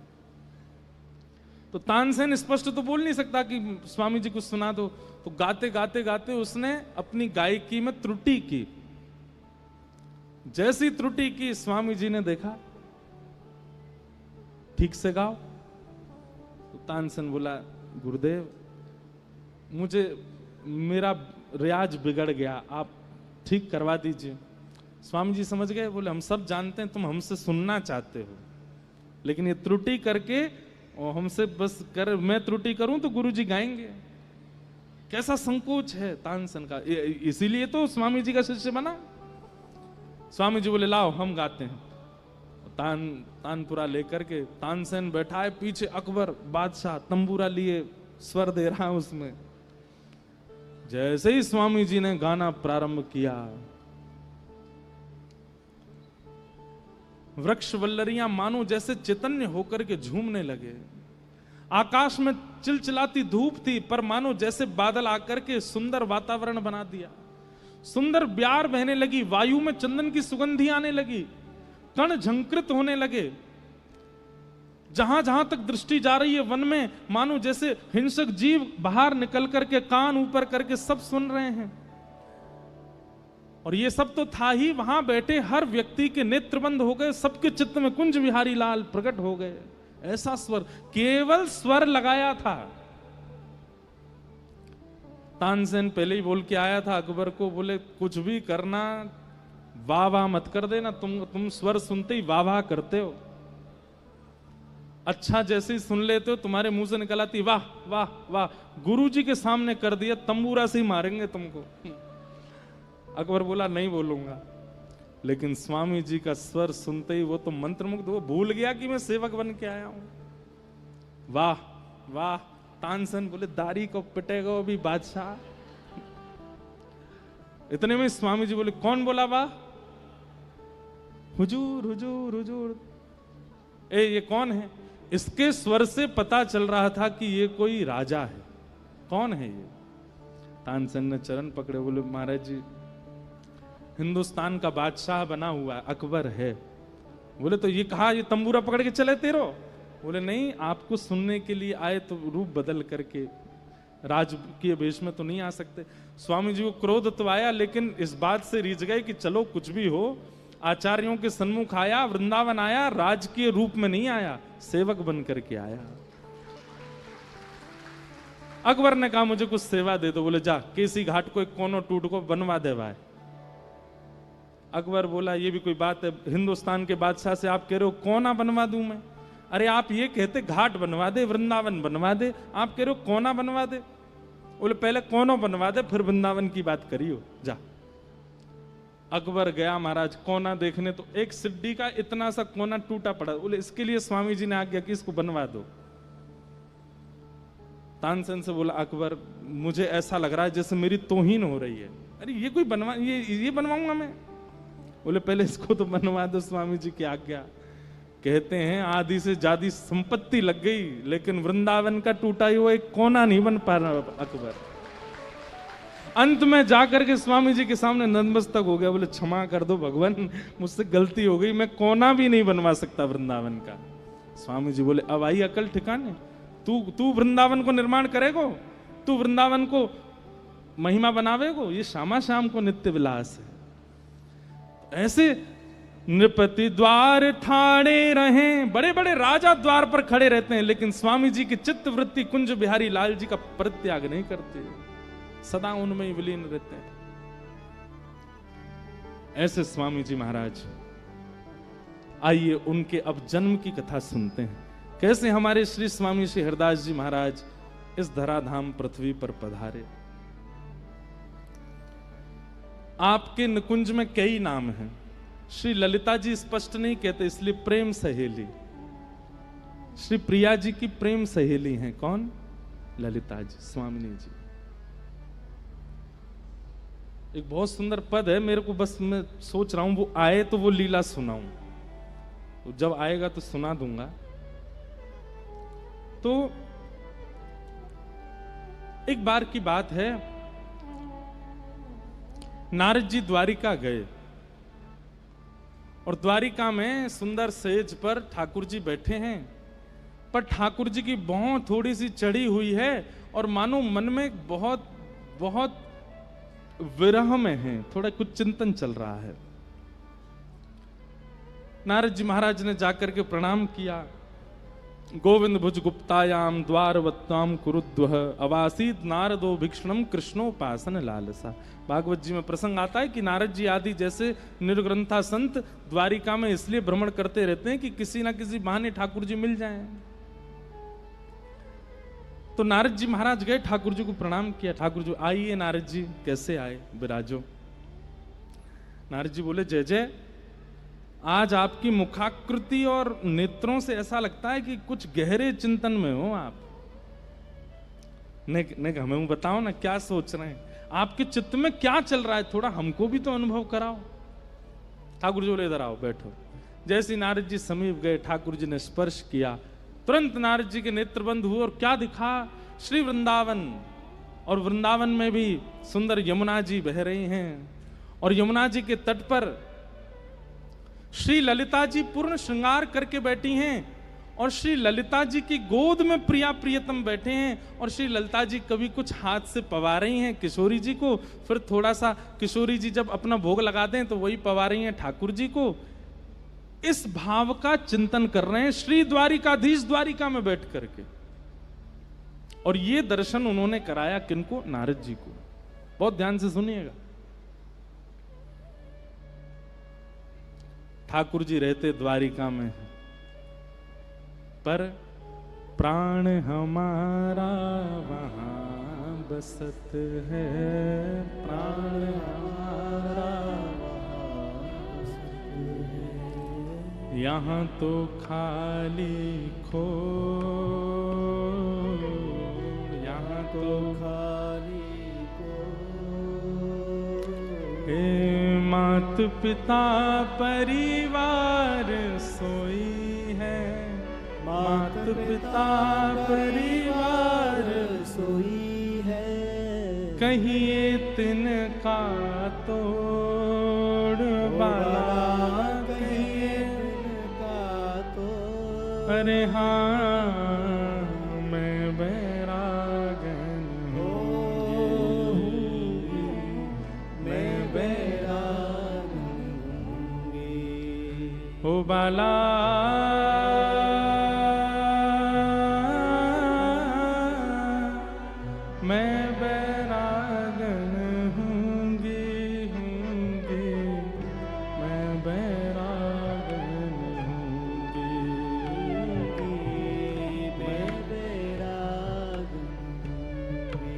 तो तानसेन स्पष्ट तो बोल नहीं सकता कि स्वामी जी कुछ सुना दो, तो गाते गाते गाते उसने अपनी गायकी में त्रुटि की। जैसी त्रुटि की स्वामी जी ने देखा, ठीक से गाओ। तो तानसेन बोला गुरुदेव मुझे मेरा रियाज बिगड़ गया, आप ठीक करवा दीजिए। स्वामी जी समझ गए, बोले हम सब जानते हैं तुम हमसे सुनना चाहते हो, लेकिन ये त्रुटि करके और हमसे बस कर, मैं त्रुटि करूं तो गुरुजी गाएंगे। कैसा संकोच है तानसेन का, इसीलिए तो स्वामी जी का शिष्य बना। स्वामी जी बोले लाओ हम गाते हैं। तानपुरा लेकर के तानसेन बैठा है, पीछे अकबर बादशाह तंबूरा लिए स्वर दे रहा है उसमें। जैसे ही स्वामी जी ने गाना प्रारंभ किया, वृक्ष वल्लरियां मानो जैसे चैतन्य होकर के झूमने लगे। आकाश में चिलचिलाती धूप थी, पर मानो जैसे बादल आकर के सुंदर वातावरण बना दिया। सुंदर ब्यार बहने लगी, वायु में चंदन की सुगंधी आने लगी, कण झंकृत होने लगे। जहां जहां तक दृष्टि जा रही है वन में मानो जैसे हिंसक जीव बाहर निकल करके कान ऊपर करके सब सुन रहे हैं। और ये सब तो था ही, वहां बैठे हर व्यक्ति के नेत्र बंद हो गए, सबके चित्त में कुंज बिहारी लाल प्रकट हो गए। ऐसा स्वर, केवल स्वर लगाया था। तानसेन पहले ही बोल के आया था अकबर को, बोले कुछ भी करना वाह वाह मत कर देना, तुम स्वर सुनते ही वाह वाह करते हो। अच्छा जैसे ही सुन लेते हो तुम्हारे मुंह से निकल आती वाह वाह वाह, गुरुजी के सामने कर दिया तंबूरा से ही मारेंगे तुमको। अकबर बोला नहीं बोलूंगा, लेकिन स्वामी जी का स्वर सुनते ही वो तो मंत्रमुग्ध, वो भूल गया कि मैं सेवक बन के आया हूं। वाह वाह, तानसेन बोले दाढ़ी को पिटेगा अभी बादशाह। इतने में स्वामी जी बोले कौन बोला वाह? हुजूर हुजूर हुजूर। ये कौन है? इसके स्वर से पता चल रहा था कि ये कोई राजा है। कौन है ये? तानसेन ने चरण पकड़े, बोले महाराज जी हिंदुस्तान का बादशाह बना हुआ अकबर है। बोले तो ये कहा ये तंबूरा पकड़ के चले तेरो? बोले नहीं, आपको सुनने के लिए आए तो रूप बदल करके, राजकीय वेश में तो नहीं आ सकते। स्वामी जी को क्रोध तो आया, लेकिन इस बात से रीझ गए कि चलो कुछ भी हो, आचार्यों के सन्मुख आया, वृंदावन आया, राजकीय रूप में नहीं आया, सेवक बन करके आया। अकबर ने कहा मुझे कुछ सेवा दे दो। बोले जा केसी घाट को एक कोनो टूट को बनवा दे भाई। अकबर बोला ये भी कोई बात है, हिंदुस्तान के बादशाह से आप कह रहे हो कोना बनवा दूं मैं? अरे आप ये कहते घाट बनवा दे, वृंदावन बनवा दे, आप कह रहे हो कोना बनवा दे। बोले पहले कोनो बनवा दे फिर वृंदावन की बात करियो, जा। अकबर गया महाराज कोना देखने, तो एक सिड्डी का इतना सा कोना टूटा पड़ा। बोले इसके लिए स्वामी जी ने आज्ञा की इसको बनवा दो। तानसेन से बोला अकबर मुझे ऐसा लग रहा है जैसे मेरी तौहीन हो रही है। अरे ये कोई बनवा, ये बनवाऊंगा मैं? बोले पहले इसको तो बनवा दो, स्वामी जी की आज्ञा। कहते हैं आदि से ज्यादा संपत्ति लग गई, लेकिन वृंदावन का टूटा हुआ एक कोना नहीं बन पा रहा अकबर। अंत में जाकर के स्वामी जी के सामने नतमस्तक हो गया। बोले क्षमा कर दो भगवान, मुझसे गलती हो गई, मैं कोना भी नहीं बनवा सकता वृंदावन का। स्वामी जी बोले अब आई अकल ठिकाने, तू वृंदावन को निर्माण करेगो, तू वृंदावन को महिमा बनावेगो, ये श्यामा श्याम को नित्य विलास है। ऐसे नृपति द्वार ठाणे रहे, बड़े बड़े राजा द्वार पर खड़े रहते हैं, लेकिन स्वामी जी की चित्त वृत्ति कुंज बिहारी लाल जी का परित्याग नहीं करते, सदा उनमें ही विलीन रहते हैं। ऐसे स्वामी जी महाराज। आइए उनके अब जन्म की कथा सुनते हैं, कैसे हमारे श्री स्वामी श्री हरदास जी महाराज इस धराधाम पृथ्वी पर पधारे। आपके निकुंज में कई नाम हैं। श्री ललिता जी स्पष्ट नहीं कहते, इसलिए प्रेम सहेली। श्री प्रिया जी की प्रेम सहेली हैं कौन? ललिता जी, स्वामिनी जी। एक बहुत सुंदर पद है, मेरे को बस मैं सोच रहा हूं वो आए तो वो लीला सुनाऊं, तो जब आएगा तो सुना दूंगा। तो एक बार की बात है, नारद जी द्वारिका गए और द्वारिका में सुंदर सेज पर ठाकुर जी बैठे हैं, पर ठाकुर जी की भौं थोड़ी सी चढ़ी हुई है और मानो मन में बहुत बहुत विरह में है, थोड़ा कुछ चिंतन चल रहा है। नारद जी महाराज ने जाकर के प्रणाम किया। गोविंद भुज गुप्तायाम द्वारवत्ताम कुरुद्वह अवासीत नारदो भिक्षणम कृष्णोपासन लालसा। भागवत जी में प्रसंग आता है कि नारद जी आदि जैसे निर्ग्रंथा संत द्वारिका में इसलिए भ्रमण करते रहते हैं कि किसी ना किसी बहाने ठाकुर जी मिल जाएं। तो नारद जी महाराज गए, ठाकुर जी को प्रणाम किया। ठाकुर जी आइए नारद जी, कैसे आए, विराजो। नारद जी बोले जय जय। आज आपकी मुखाकृति और नेत्रों से ऐसा लगता है कि कुछ गहरे चिंतन में हो आप। ने हमें बताओ ना क्या सोच रहे हैं, आपके चित्त में क्या चल रहा है, थोड़ा हमको भी तो अनुभव कराओ। ठाकुर जी बोले इधर आओ बैठो। जैसे नारद जी समीप गए, ठाकुर जी ने स्पर्श किया, तुरंत नारद जी के नेत्र बंद हुए और क्या दिखा? श्री वृंदावन, और वृंदावन में भी सुंदर यमुना जी बह रही हैं और यमुना जी के तट पर श्री ललिता जी पूर्ण श्रृंगार करके बैठी हैं और श्री ललिता जी की गोद में प्रिया प्रियतम बैठे हैं और श्री ललिता जी कभी कुछ हाथ से पवा रही हैं किशोरी जी को, फिर थोड़ा सा किशोरी जी जब अपना भोग लगा दें तो वही पवा रही हैं ठाकुर जी को। इस भाव का चिंतन कर रहे हैं श्री द्वारिकाधीश द्वारिका में बैठ करके। और ये दर्शन उन्होंने कराया किनको? नारद जी को। बहुत ध्यान से सुनिएगा। ठाकुर जी रहते द्वारिका में, पर प्राण हमारा वहां बसत है, प्राण हमारा यहाँ तो खाली खो, यहाँ तो खाली खो। हे मात पिता परिवार सोई है, मात पिता परिवार सोई है, कहिए तिनका तोड़ बाला, कहिए तिनका तोड़। अरे हाँ मैं बैरागन हूँ, मैं बैरागन हूँगी। ओ बाला मैं बैरागन हूँगी, हूँगी, मैं बैरागन हूँगी, मैं बैरागन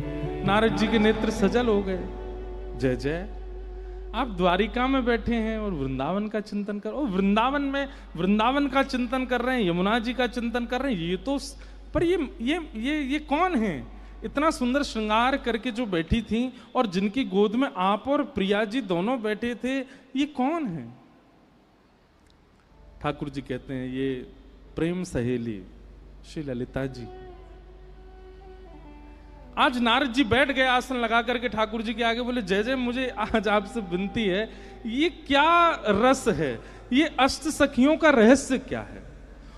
हूँगी। नारद जी के नेत्र सजल हो गए। जय जय। आप द्वारिका में बैठे हैं और वृंदावन का चिंतन कर, और वृंदावन में वृंदावन का चिंतन कर रहे हैं, यमुना जी का चिंतन कर रहे हैं। ये तो पर ये कौन है? इतना सुंदर श्रृंगार करके जो बैठी थी और जिनकी गोद में आप और प्रिया जी दोनों बैठे थे, ये कौन है? ठाकुर जी कहते हैं ये प्रेम सहेली श्री ललिता जी। आज नारद जी बैठ गए आसन लगा करके ठाकुर जी के आगे, बोले जय जय, मुझे आज आपसे विनती है, ये क्या रस है, ये अष्ट सखियों का रहस्य क्या है,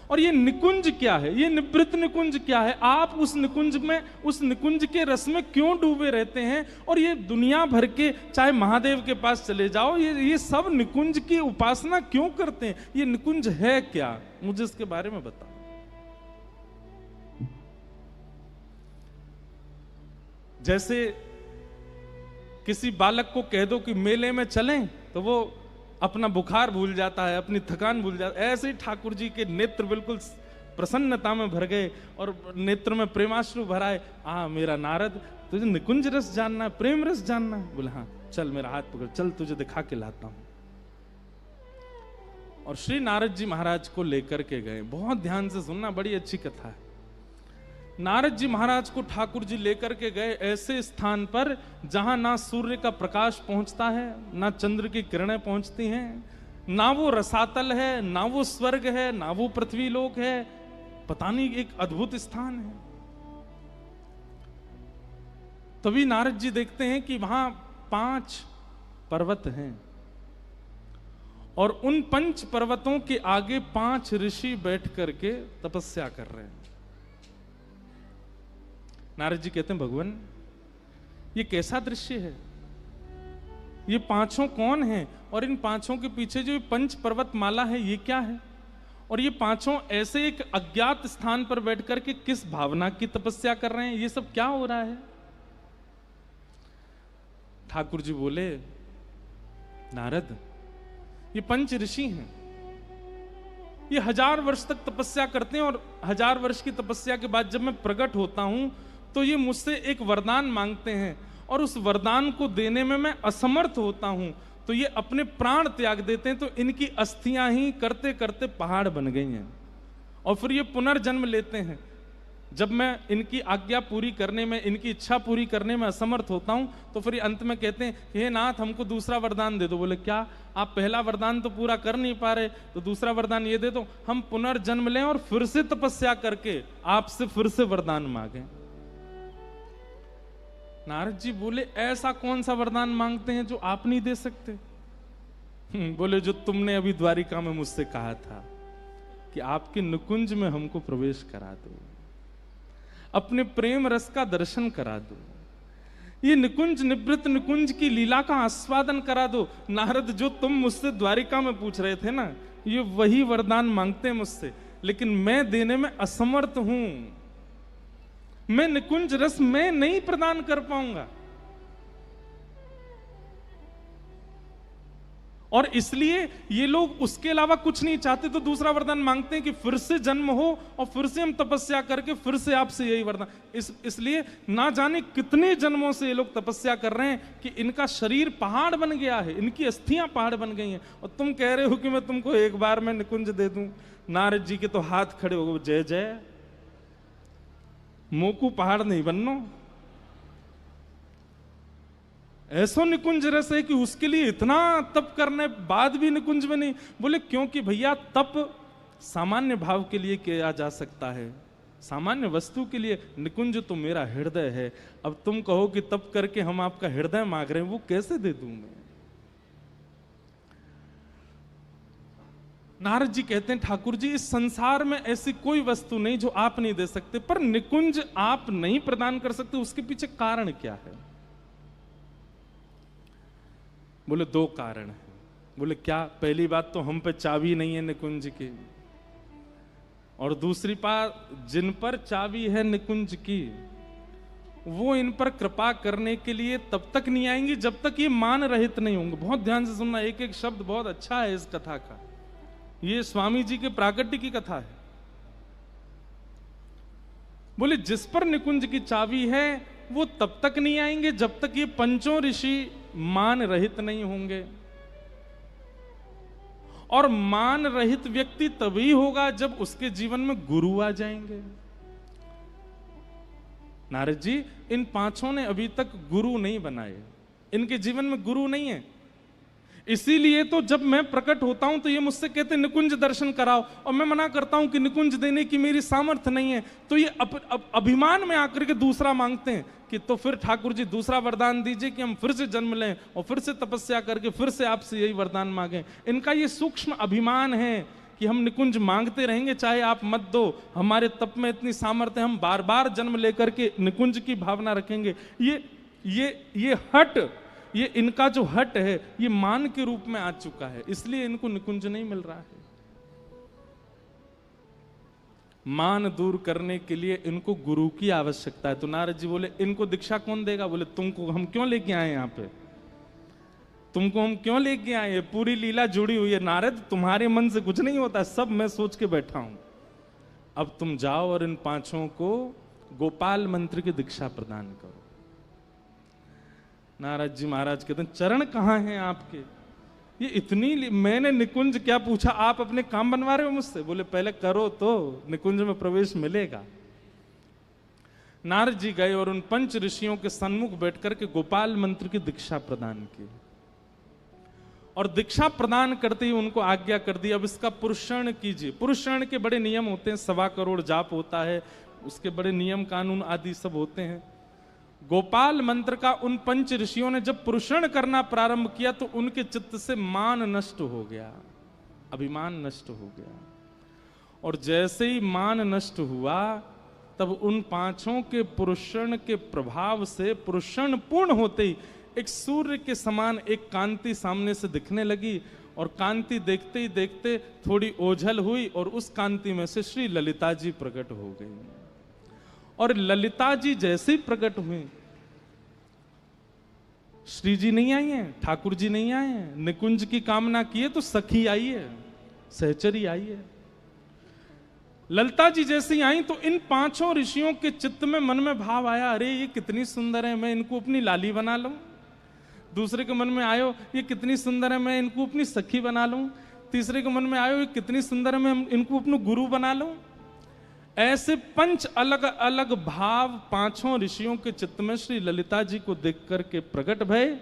और ये निकुंज क्या है, ये निवृत्त निकुंज क्या है? आप उस निकुंज में, उस निकुंज के रस में क्यों डूबे रहते हैं? और ये दुनिया भर के, चाहे महादेव के पास चले जाओ, ये सब निकुंज की उपासना क्यों करते हैं? ये निकुंज है क्या? मुझे इसके बारे में बताओ। जैसे किसी बालक को कह दो कि मेले में चलें, तो वो अपना बुखार भूल जाता है, अपनी थकान भूल जाता है। ऐसे ही ठाकुर जी के नेत्र बिल्कुल प्रसन्नता में भर गए और नेत्र में प्रेमाश्रु भराए। मेरा नारद, तुझे निकुंज रस जानना है, प्रेम रस जानना है? बोले हाँ, चल मेरा हाथ पकड़, चल तुझे दिखा के लाता हूं। और श्री नारद जी महाराज को लेकर के गए। बहुत ध्यान से सुनना, बड़ी अच्छी कथा है। नारद जी महाराज को ठाकुर जी लेकर के गए ऐसे स्थान पर जहां ना सूर्य का प्रकाश पहुंचता है, ना चंद्र की किरणें पहुंचती हैं, ना वो रसातल है, ना वो स्वर्ग है, ना वो पृथ्वी लोक है। पता नहीं, एक अद्भुत स्थान है। तभी नारद जी देखते हैं कि वहां 5 पर्वत हैं और उन 5 पर्वतों के आगे 5 ऋषि बैठ करके तपस्या कर रहे हैं। नारद जी कहते हैं भगवान, ये कैसा दृश्य है? ये 5 कौन हैं? और इन 5 के पीछे जो 5 पर्वत माला है, ये क्या है? और ये 5 ऐसे एक अज्ञात स्थान पर बैठ करके किस भावना की तपस्या कर रहे हैं? ये सब क्या हो रहा है? ठाकुर जी बोले, नारद, ये 5 ऋषि हैं, ये 1000 वर्ष तक तपस्या करते हैं और 1000 वर्ष की तपस्या के बाद जब मैं प्रकट होता हूं तो ये मुझसे एक वरदान मांगते हैं और उस वरदान को देने में मैं असमर्थ होता हूं, तो ये अपने प्राण त्याग देते हैं। तो इनकी अस्थियां ही करते करते पहाड़ बन गई हैं और फिर ये पुनर्जन्म लेते हैं। जब मैं इनकी आज्ञा पूरी करने में, इनकी इच्छा पूरी करने में असमर्थ होता हूं, तो फिर ये अंत में कहते हैं, हे नाथ, हमको दूसरा वरदान दे दो। बोले क्या? आप पहला वरदान तो पूरा कर नहीं पा रहे, तो दूसरा वरदान ये दे दो, हम पुनर्जन्म लें और फिर से तपस्या करके आपसे फिर से वरदान मांगे। नारद जी बोले ऐसा कौन सा वरदान मांगते हैं जो आप नहीं दे सकते? बोले जो तुमने अभी द्वारिका में मुझसे कहा था कि आपके निकुंज में हमको प्रवेश करा दो, अपने प्रेम रस का दर्शन करा दो, ये निकुंज निवृत्त निकुंज की लीला का आस्वादन करा दो। नारद जो तुम मुझसे द्वारिका में पूछ रहे थे ना, ये वही वरदान मांगते हैं मुझसे, लेकिन मैं देने में असमर्थ हूं। मैं निकुंज रस मैं नहीं प्रदान कर पाऊंगा, और इसलिए ये लोग उसके अलावा कुछ नहीं चाहते, तो दूसरा वरदान मांगते हैं कि फिर से जन्म हो और फिर से हम तपस्या करके फिर से आपसे यही वरदान। इसलिए ना जाने कितने जन्मों से ये लोग तपस्या कर रहे हैं कि इनका शरीर पहाड़ बन गया है, इनकी अस्थियां पहाड़ बन गई हैं, और तुम कह रहे हो कि मैं तुमको एक बार में निकुंज दे दूं। नारद जी के तो हाथ खड़े हो गए, जय जय, मोकू पहाड़ नहीं बननो, ऐसा निकुंज रस है कि उसके लिए इतना तप करने बाद भी निकुंज में नहीं। बोले क्योंकि भैया तप सामान्य भाव के लिए किया जा सकता है, सामान्य वस्तु के लिए। निकुंज तो मेरा हृदय है। अब तुम कहो कि तप करके हम आपका हृदय मांग रहे हैं, वो कैसे दे दूं मैं? नारद जी कहते हैं ठाकुर जी इस संसार में ऐसी कोई वस्तु नहीं जो आप नहीं दे सकते, पर निकुंज आप नहीं प्रदान कर सकते, उसके पीछे कारण क्या है? बोले दो कारण है। बोले क्या? पहली बात तो हम पे चाबी नहीं है निकुंज की, और दूसरी बात जिन पर चाबी है निकुंज की वो इन पर कृपा करने के लिए तब तक नहीं आएंगी जब तक ये मान रहित नहीं होंगे। बहुत ध्यान से सुनना, एक एक शब्द बहुत अच्छा है इस कथा का। ये स्वामी जी के प्राकट्य की कथा है। बोले जिस पर निकुंज की चाबी है वो तब तक नहीं आएंगे जब तक ये पंचों ऋषि मान रहित नहीं होंगे, और मान रहित व्यक्ति तभी होगा जब उसके जीवन में गुरु आ जाएंगे। नारद जी इन पांचों ने अभी तक गुरु नहीं बनाए, इनके जीवन में गुरु नहीं है। इसीलिए तो जब मैं प्रकट होता हूं तो ये मुझसे कहते निकुंज दर्शन कराओ, और मैं मना करता हूं कि निकुंज देने की मेरी सामर्थ्य नहीं है, तो ये अभिमान में आकर के दूसरा मांगते हैं कि तो फिर ठाकुर जी दूसरा वरदान दीजिए कि हम फिर से जन्म लें और फिर से तपस्या करके फिर से आपसे यही वरदान मांगें। इनका ये सूक्ष्म अभिमान है कि हम निकुंज मांगते रहेंगे चाहे आप मत दो, हमारे तप में इतनी सामर्थ्य, हम बार बार जन्म लेकर के निकुंज की भावना रखेंगे। ये हट, ये इनका जो हट है ये मान के रूप में आ चुका है, इसलिए इनको निकुंज नहीं मिल रहा है। मान दूर करने के लिए इनको गुरु की आवश्यकता है। तो नारद जी बोले इनको दीक्षा कौन देगा? बोले तुमको हम क्यों लेके आए यहां पे, तुमको हम क्यों लेके आए? पूरी लीला जुड़ी हुई है नारद, तुम्हारे मन से कुछ नहीं होता, सब मैं सोच के बैठा हूं। अब तुम जाओ और इन पांचों को गोपाल मंत्र की दीक्षा प्रदान करो। नारद जी महाराज कहते हैं चरण कहां हैं आपके? ये इतनी मैंने निकुंज क्या पूछा, आप अपने काम बनवा रहे हो मुझसे? बोले पहले करो तो निकुंज में प्रवेश मिलेगा। नारद जी गए और उन पंच ऋषियों के सन्मुख बैठकर के गोपाल मंत्र की दीक्षा प्रदान की, और दीक्षा प्रदान करते ही उनको आज्ञा कर दी अब इसका पुरुषण कीजिए। पुरुषण के बड़े नियम होते हैं, 1.25 करोड़ जाप होता है, उसके बड़े नियम कानून आदि सब होते हैं। गोपाल मंत्र का उन पंच ऋषियों ने जब पुरुषण करना प्रारंभ किया तो उनके चित्त से मान नष्ट हो गया, अभिमान नष्ट हो गया, और जैसे ही मान नष्ट हुआ तब उन पांचों के पुरुषण के प्रभाव से पुरुषण पूर्ण होते ही एक सूर्य के समान एक कांति सामने से दिखने लगी, और कांति देखते ही देखते थोड़ी ओझल हुई और उस कांति में से श्री ललिता जी प्रकट हो गई। और ललिता जी जैसे ही प्रकट हुए, श्री जी नहीं आई हैं, ठाकुर जी नहीं आए हैं, निकुंज की कामना किए तो सखी आई है, सहचरी आई है। ललिता जी जैसे ही आई तो इन पांचों ऋषियों के चित्त में मन में भाव आया, अरे ये कितनी सुंदर है, मैं इनको अपनी लाली बना लूं। दूसरे के मन में आयो ये कितनी सुंदर है, मैं इनको अपनी सखी बना लूं। तीसरे के मन में आयो ये कितनी सुंदर है, मैं इनको अपना गुरु बना लूं। ऐसे 5 अलग अलग भाव पांचों ऋषियों के चित्त में श्री ललिता जी को देख करके प्रकट भय।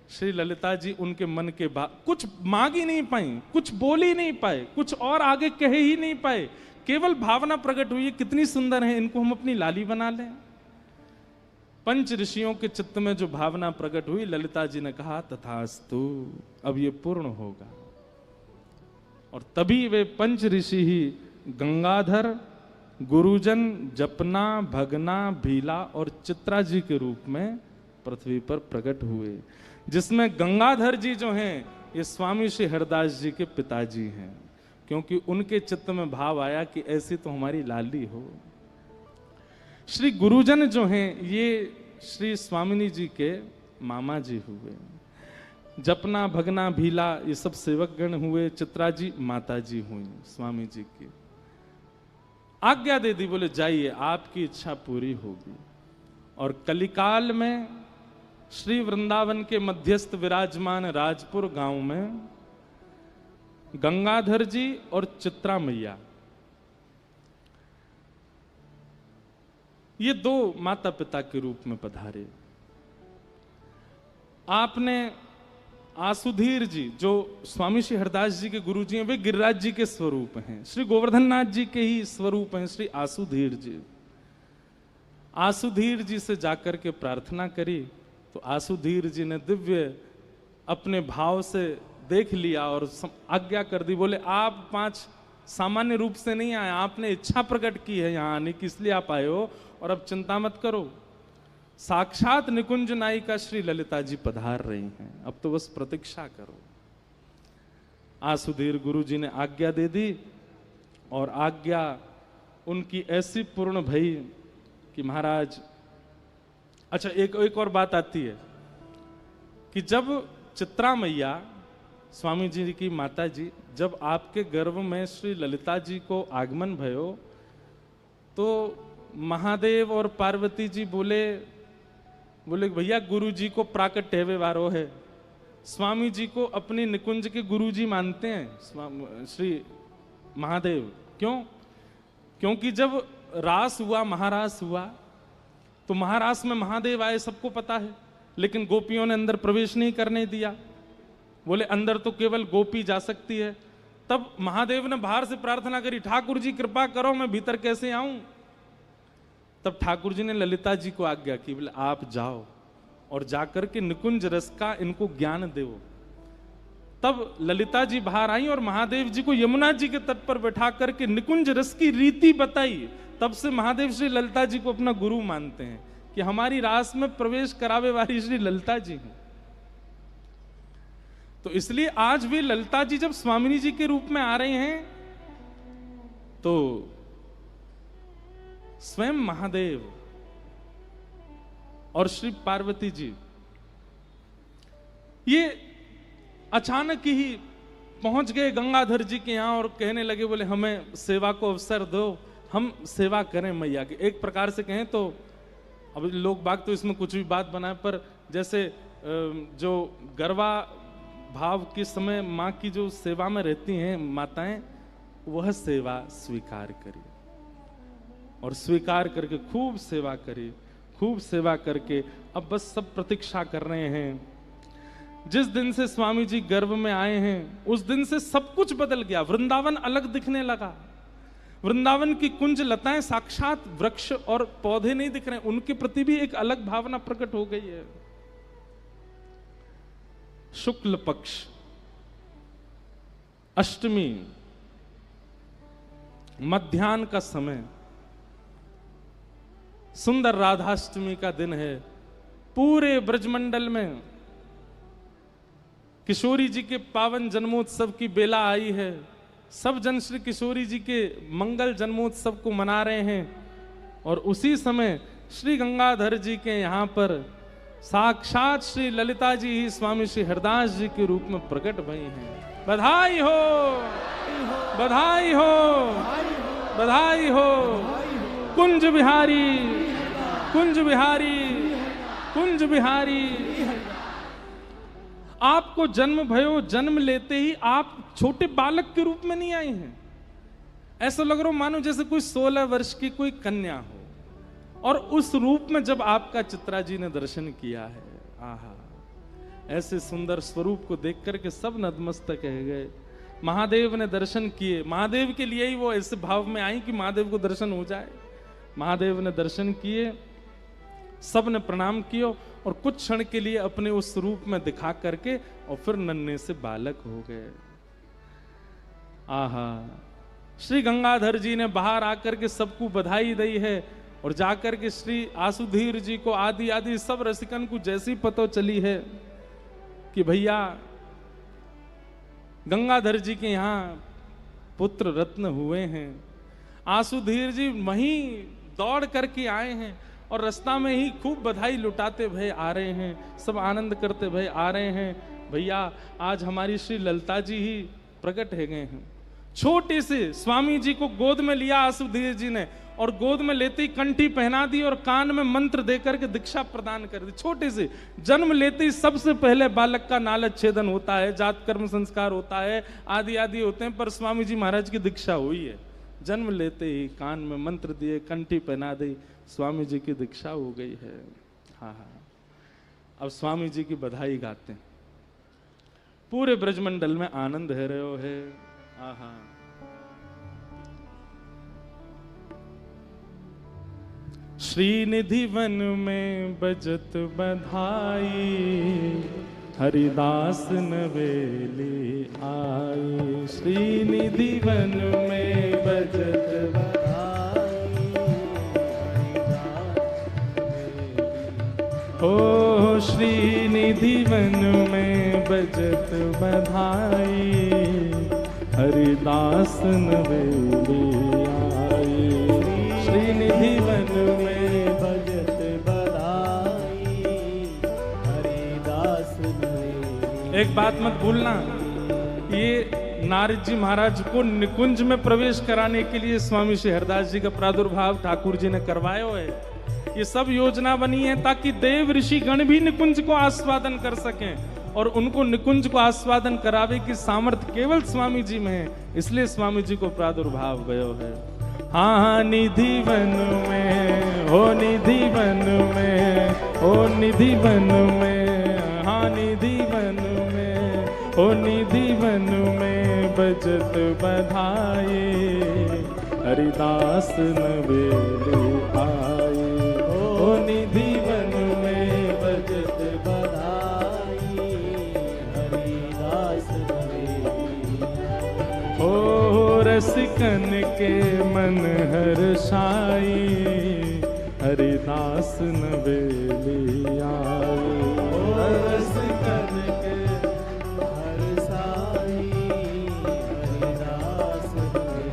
श्री ललिता जी उनके मन के कुछ मांग ही नहीं पाई, कुछ बोल ही नहीं पाए, कुछ और आगे कहे ही नहीं पाए, केवल भावना प्रकट हुई कितनी सुंदर है, इनको हम अपनी लाली बना लें। पंच ऋषियों के चित्त में जो भावना प्रकट हुई, ललिता जी ने कहा तथास्तु, अब ये पूर्ण होगा। और तभी वे पंच ऋषि ही गंगाधर, गुरुजन, जपना, भगना, भीला और चित्रा जी के रूप में पृथ्वी पर प्रकट हुए, जिसमें गंगाधर जी जो हैं ये स्वामी श्री हरदास जी के पिताजी हैं, क्योंकि उनके चित्त में भाव आया कि ऐसी तो हमारी लाली हो। श्री गुरुजन जो हैं ये श्री स्वामिनी जी के मामा जी हुए। जपना, भगना, भीला ये सब सेवक गण हुए। चित्रा जी माता जी हुई स्वामी जी की। आज्ञा दे दी, बोले जाइए आपकी इच्छा पूरी होगी। और कलिकाल में श्री वृंदावन के मध्यस्थ विराजमान राजपुर गांव में गंगाधर जी और चित्रा मैया, ये दो माता पिता के रूप में पधारे। आपने आसुधीर जी जो स्वामी श्री हरदास जी के गुरु जी हैं, वे गिरिराज जी के स्वरूप हैं। श्री गोवर्धन नाथ जी के ही स्वरूप हैं श्री आसुधीर जी। आसुधीर जी से जाकर के प्रार्थना करी तो आसुधीर जी ने दिव्य अपने भाव से देख लिया और आज्ञा कर दी। बोले आप पांच सामान्य रूप से नहीं आए, आपने इच्छा प्रकट की है यहां आने की, इसलिए आप आए हो। और अब चिंता मत करो, साक्षात निकुंज नायिका श्री ललिता जी पधार रही हैं, अब तो बस प्रतीक्षा करो। आसुधीर गुरु जी ने आज्ञा दे दी और आज्ञा उनकी ऐसी पूर्ण भई कि महाराज, अच्छा एक और बात आती है कि जब चित्रा मैया स्वामी जी की माता जी, जब आपके गर्भ में श्री ललिता जी को आगमन भयो तो महादेव और पार्वती जी बोले भैया गुरु जी को प्राकट हेवे वारो है। स्वामी जी को अपनी निकुंज के गुरु जी मानते हैं श्री महादेव। क्यों? क्योंकि जब रास हुआ, महारास हुआ, तो महारास में महादेव आए सबको पता है, लेकिन गोपियों ने अंदर प्रवेश नहीं करने दिया। बोले अंदर तो केवल गोपी जा सकती है। तब महादेव ने बाहर से प्रार्थना करी, ठाकुर जी कृपा करो मैं भीतर कैसे आऊं। तब ठाकुर जी ने ललिता जी को आज्ञा की, बोले आप जाओ और जाकर के निकुंज रस का इनको ज्ञान दो। तब ललिता जी बाहर आई और महादेव जी को यमुना जी के तट पर बैठा करके निकुंज रस की रीति बताई। तब से महादेव श्री ललिता जी को अपना गुरु मानते हैं कि हमारी रास में प्रवेश करावे वाली श्री ललिता जी हैं। तो इसलिए आज भी ललिता जी जब स्वामिनी जी के रूप में आ रहे हैं तो स्वयं महादेव और श्री पार्वती जी ये अचानक ही पहुंच गए गंगाधर जी के यहां और कहने लगे, बोले हमें सेवा को अवसर दो, हम सेवा करें मैया की। एक प्रकार से कहें तो अब लोग बाग तो इसमें कुछ भी बात बनाए, पर जैसे जो गरबा भाव के समय माँ की जो सेवा में रहती हैं माताएं, वह सेवा स्वीकार करी और स्वीकार करके खूब सेवा करी। खूब सेवा करके अब बस सब प्रतीक्षा कर रहे हैं। जिस दिन से स्वामी जी गर्भ में आए हैं उस दिन से सब कुछ बदल गया। वृंदावन अलग दिखने लगा। वृंदावन की कुंज लताएं साक्षात वृक्ष और पौधे नहीं दिख रहे, उनके प्रति भी एक अलग भावना प्रकट हो गई है। शुक्ल पक्ष अष्टमी मध्याह्न का समय, सुंदर राधाष्टमी का दिन है। पूरे ब्रजमंडल में किशोरी जी के पावन जन्मोत्सव की बेला आई है। सब जन श्री किशोरी जी के मंगल जन्मोत्सव को मना रहे हैं और उसी समय श्री गंगाधर जी के यहाँ पर साक्षात श्री ललिता जी ही स्वामी श्री हरदास जी के रूप में प्रकट भई हैं। बधाई हो, बधाई हो, बधाई हो। कुंज बिहारी, कुंज बिहारी, कुंज बिहारी। आपको जन्म भयो, जन्म लेते ही आप छोटे बालक के रूप में नहीं आए हैं। ऐसा लग रहा मानो जैसे कोई 16 वर्ष की कोई कन्या हो। और उस रूप में जब आपका चित्रा जी ने दर्शन किया है, आहा, ऐसे सुंदर स्वरूप को देख करके सब नतमस्तक रह गए। महादेव ने दर्शन किए, महादेव के लिए ही वो ऐसे भाव में आई कि महादेव को दर्शन हो जाए। महादेव ने दर्शन किए सब ने प्रणाम किया और कुछ क्षण के लिए अपने उस रूप में दिखा करके और फिर नन्हे से बालक हो गए। आहा, श्री गंगाधर जी ने बाहर आकर के सबको बधाई दी है और जाकर के श्री आसुधीर जी को आदि आदि सब रसिकन को जैसी पता चली है कि भैया गंगाधर जी के यहाँ पुत्र रत्न हुए हैं, आसुधीर जी वहीं दौड़ करके आए हैं और रास्ता में ही खूब बधाई लुटाते भय आ रहे हैं, सब आनंद करते भय आ रहे हैं। भैया आज हमारी श्री ललिता जी ही प्रकट है गए हैं। छोटे से स्वामी जी को गोद में लिया आसुधीर जी ने और गोद में लेते ही कंठी पहना दी और कान में मंत्र देकर के दीक्षा प्रदान कर दी। छोटे से जन्म लेते ही सबसे पहले बालक का नालच्छेदन होता है, जात कर्म संस्कार होता है, आदि आदि होते हैं, पर स्वामी जी महाराज की दीक्षा हुई है। जन्म लेते ही कान में मंत्र दिए, कंठी पहना दी, स्वामी जी की दीक्षा हो गई है। हाँ हाँ, अब स्वामी जी की बधाई गाते हैं, पूरे ब्रजमंडल में आनंद है रहो है। आहा, श्रीनिधि वन में बजत बधाई, हरिदास नवेली आई। श्रीनिधि वन में बजत बधाई, हो श्रीनिधि वन में बजत बधाई, हरिदास नवेली आई। श्रीनिधि वन में भजत बधाई, हरिदास नवेली। एक बात मत भूलना, ये नारद जी महाराज को निकुंज में प्रवेश कराने के लिए स्वामी श्री हरदास जी का प्रादुर्भाव ठाकुर जी ने करवाया है। ये सब योजना बनी है ताकि देव ऋषि गण भी निकुंज को आस्वादन कर सकें और उनको निकुंज को आस्वादन करावे की सामर्थ्य केवल स्वामी जी में है, इसलिए स्वामी जी को प्रादुर्भाव भयो है। हाँ निधि वन में, हो निधि वन में, हो निधि वन में, हाँ निधि वन में, हो निधि वन में बजत बधाई, हरिदास नवेली आई। हो निधि वन में बजत बधाई, हरिदास नवेली। हो रसिकन के मन हर्षाई, हरिदास नवेली आई। हो रसिकन के हर्षाई, हरिदास नवेली।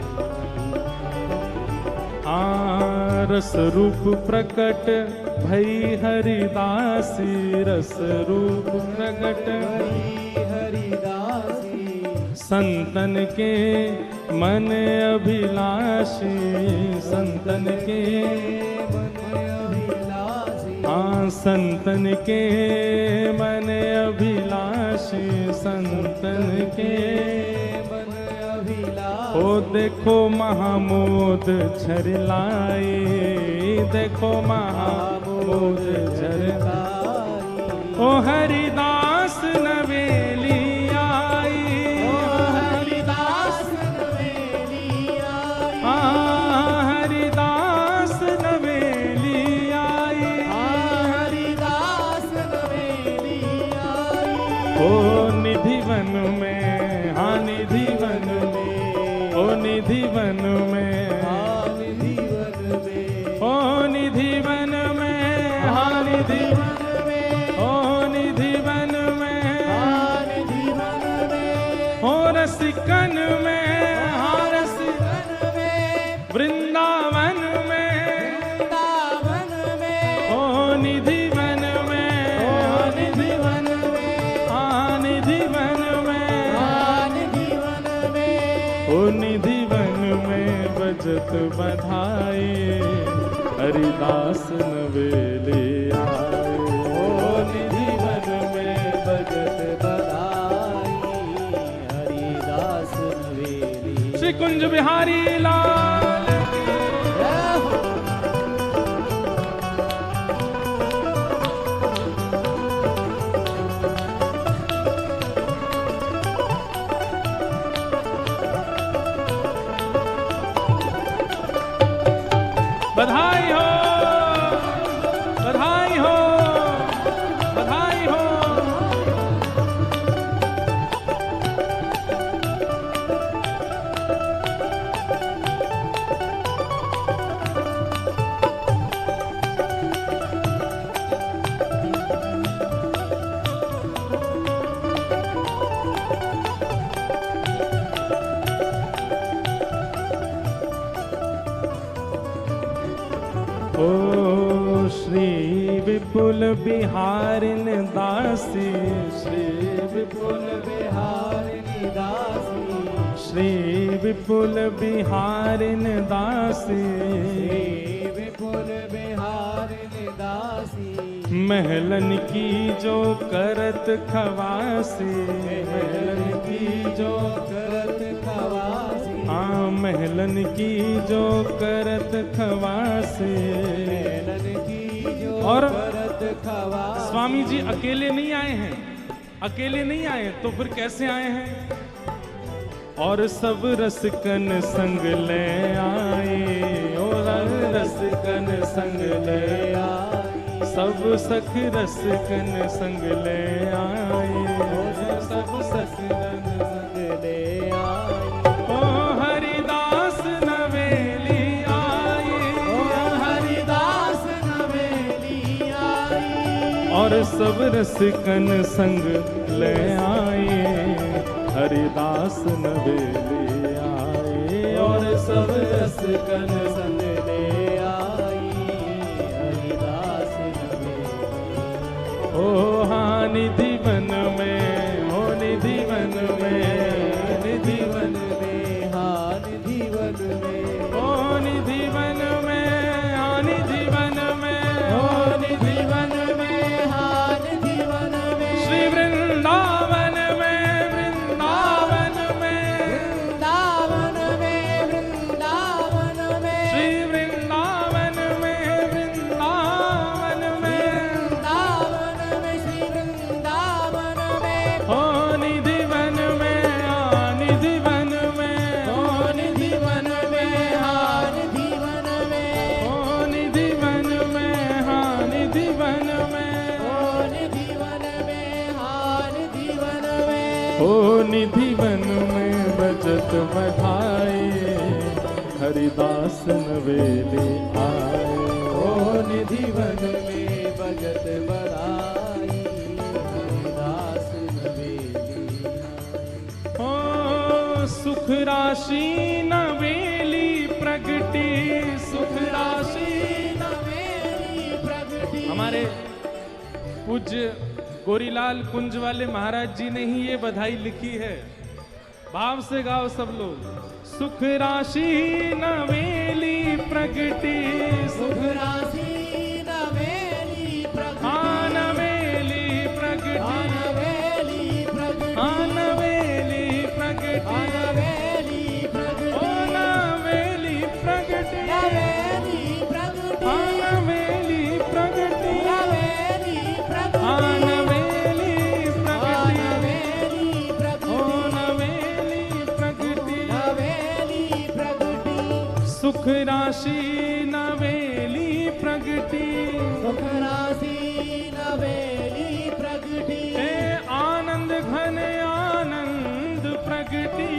रस रूप प्रकट भई हरिदासी, रस रूप प्रकट भई हरिदासी, संतन के मन अभिलाषी, संतन के मन अभिलाषी। हाँ संतन के मन अभिलाषी, संतन के मन अभिलाषी। ओ देखो महामोद झरलाई, देखो महामोद झरलाई। ओ हरिदास नवेली आई, ओ हरिदास नवेली आई। हरिदास नवेली आई, हरिदास नवेली आई। ओ निधि वन में, हाँ निधि वन में, ओ निधि वन में, निधि वन में, ओ निधि वन में, हाँ निधि वन में, ओ निधि वन में, निधि वन में। ओ रसिकन में, हाँ रसिकन में, वृंदावन में, वृंदावन में। ओ निधि वन में, ओ निधि वन में, हाँ निधि वन में, निधि वन में। ओ निधि वन में बजत बधाई, हरिदास नवेली आई। ओ निधि वन में भजत बधाई, हरिदास नवेली। श्री कुंज बिहारी लाल की। जय हो। बधाई हो, बधाई श्री विपुल बिहारिन दासी, श्री विपुल बिहारिणी दासी, श्री विपुल बिहारिन दासी, श्री विपुल बिहारिणी दासी, महलन की जो करत खवासी, महलन की जो करत खवासी, हाँ महलन की जो करत खवासी। महलन की जो और करत खवासी। स्वामी जी अकेले नहीं आए हैं, अकेले नहीं आए तो फिर कैसे आए हैं? और सब रसकन संग ले आए, और रसकन संग ले आए, सब सख रसकन संग ले आए, सब सखन संग ले आए। ओ हरिदास नवेली आई, ओ हरिदास नवेली आई, और सब रसकन संग ले आए, हरिदास नवेली आए, और सब रसकन संग ले आई, हरिदास नवेली। ओ हाँ निधि वन में, हो निधि वन में, निधि वन में, हाँ निधि वन में, ओ निधि वन में, हाँ निधि वन में, ओ निधि वन में, हाँ निधि वन में, श्री वृंदावन में, वृंदावन में, वृंदावन में, वृंदावन में, श्री वृंदावन में, वृंदावन में, वृंदावन में, श्री वृंदावन में, ओ निधि वन में, हाँ निधि वन में, ओ निधि वन में, हाँ निधि वन में, ओ निधि वन में, हाँ निधि वन में, ओ निधि वन में, हाँ निधि वन में, ओ निधि वन में बजत बधाई, हरिदास नवेली आए, ओ निधि वन में भगत बधाई, हरिदास नवेली। ओ सुख राशि नवेली प्रगटी, सुख राशि। नवेली प्रगति। हमारे पूज्य गोरीलाल कुंज वाले महाराज जी ने ही ये बधाई लिखी है, भाव से गाओ सब लोग। सुख राशि नवेली प्रगटी, सुख राशि नवेली प्रगति। हाँ नवेली प्रगटी, हाँ नवेली प्रगति। हाँ नवेली प्रगटी, हाँ नवेली प्रगति। ओ नवेली प्रगटी, नवेली प्रगति। हाँ नवेली प्रगटी, नवेली प्रगति। हाँ नवेली हाँ प्रगटी, नवेली प्रगति। ओ नवेली प्रगटी, नवेली प्रगति। सुख राशि नवेली प्रगटी, सुख राशि नवेली प्रगति। हे आनंद घन आनंद प्रगटी,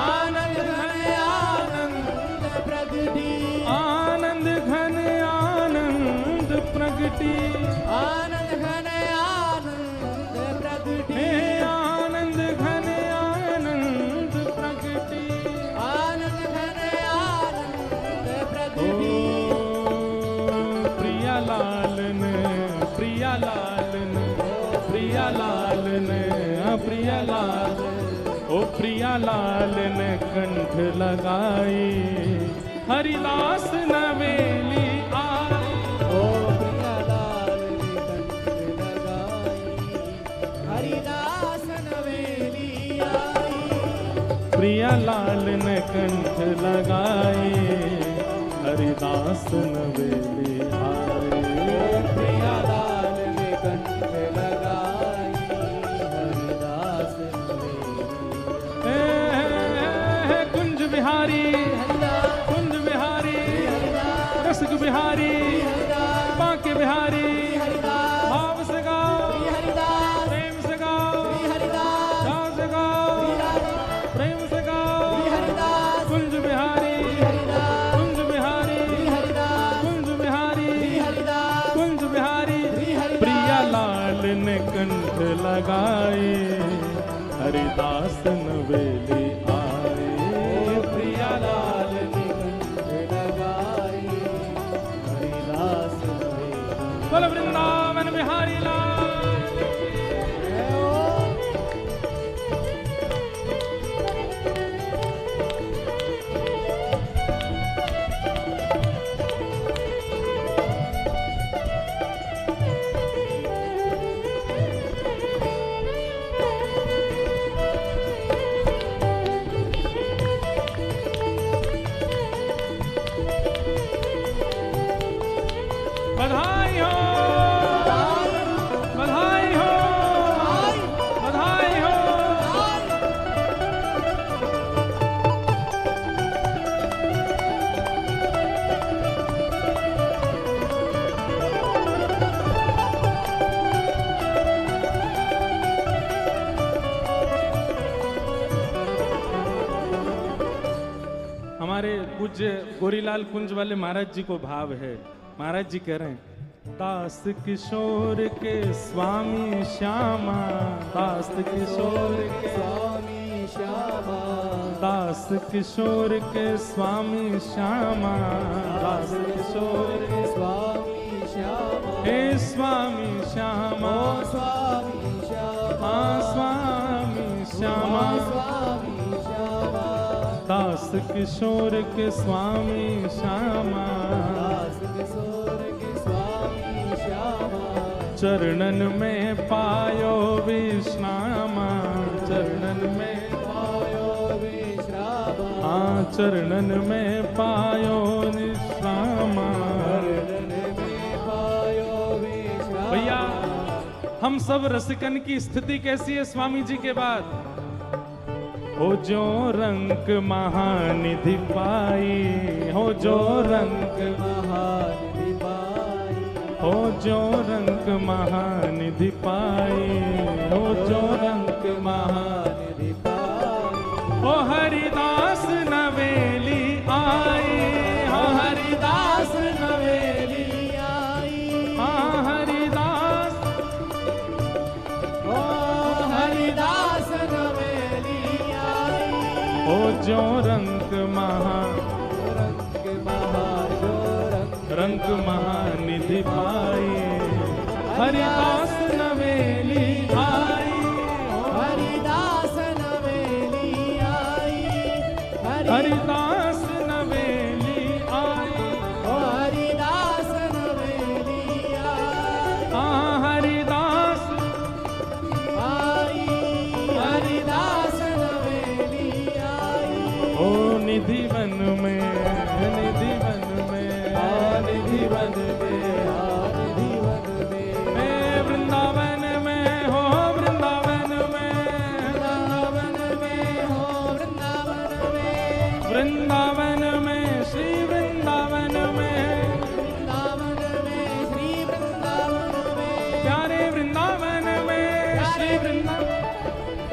आनंद घन आनंद प्रगति। आनंद घन आनंद प्रगटी, आनंद घन आनंद प्रगति। हे आनंद घन आनंद प्रगटी, आनंद घन आनंद ओ प्रगति। प्रिया लालन, प्रिया लालन, प्रिया लालन, प्रिया लाल, ओ प्रिया लालन कंठ लगाई, हरिदास नवेली आई, ओ प्रिया लाल कंठ लगाई, हरिदास नवेली आई। प्रिया लालन कंठ लगाई, हरिदास नवेली आई, प्रिया लाल कंठ लगाई, हरिदास नवेली हे कुंज बिहारी, हरिदास। कुंज बिहारी, हरिदास। रसिक बिहारी, हरिदास। बांके बिहारी, हरिदास। भाव से गाओ, हरिदास। प्रेम से गाओ, हरिदास। चाव से गाओ, प्रेम से गाओ, हरिदास। कुंज बिहारी, हरिदास। कुंज बिहारी, हरिदास। कुंज बिहारी, हरिदास। कुंज बिहारी, हरिदास। प्रिया लाल ने कंठ लगाए, हरिदास नवेली आए, प्रिया लाल कंठ लगाई, हरिदास नवेली बोल वृंदावन बिहारी लाल। बधाई हो, बधाई हो, बधाई हो। हमारे पूज्य गोरीलाल कुंज वाले महाराज जी को भाव है। महाराज जी कह रहे हैं, दास किशोर के स्वामी श्यामा, दास किशोर के स्वामी श्यामा, दास किशोर के स्वामी श्यामा, दास किशोर के स्वामी श्यामा, हे स्वामी श्यामा, स्वामी श्यामा, स्वामी श्यामा, स्वामी श्यामा, दास किशोर के स्वामी श्यामा, दास किशोर के स्वामी श्यामा, चरणन में पायो विश्रामा, चरणन में पायो विश्रामा, हाँ चरणन में पायो विश्रामा। चरणन में पायो विश्रामा। भैया हम सब रसिकन की स्थिति कैसी है स्वामी जी के बाद? हो जो रंग महानिधि पाई, हो जो रंग महानिधि पाई, हो जो रंग महानिधि पाई, हो जो रंग महानिधि पाई, ओ हरिदास नवेली आई, हो हरिदास नवेली आई, हाँ हरिदास, ओ हरिदास नवेली आई, हो जो रंग रंग महानिधि पाई, हरिदास नवेली आई, हरिदास नवेली आई, हरिदास नवेली आई, ओ हरिदास नवेली आई, हाँ हरिदास आई, हरिदास नवेली आई, ओ निधि वन में, निधि वन में, निधि वन में, निधि वन में, मैं वृंदावन में हो, वृंदावन में, वृंदावन में हो, वृंदावन में, वृंदावन में श्री वृंदावन में, वृंदावन में श्री वृंदावन में, प्यारे वृंदावन में श्री वृंदावन,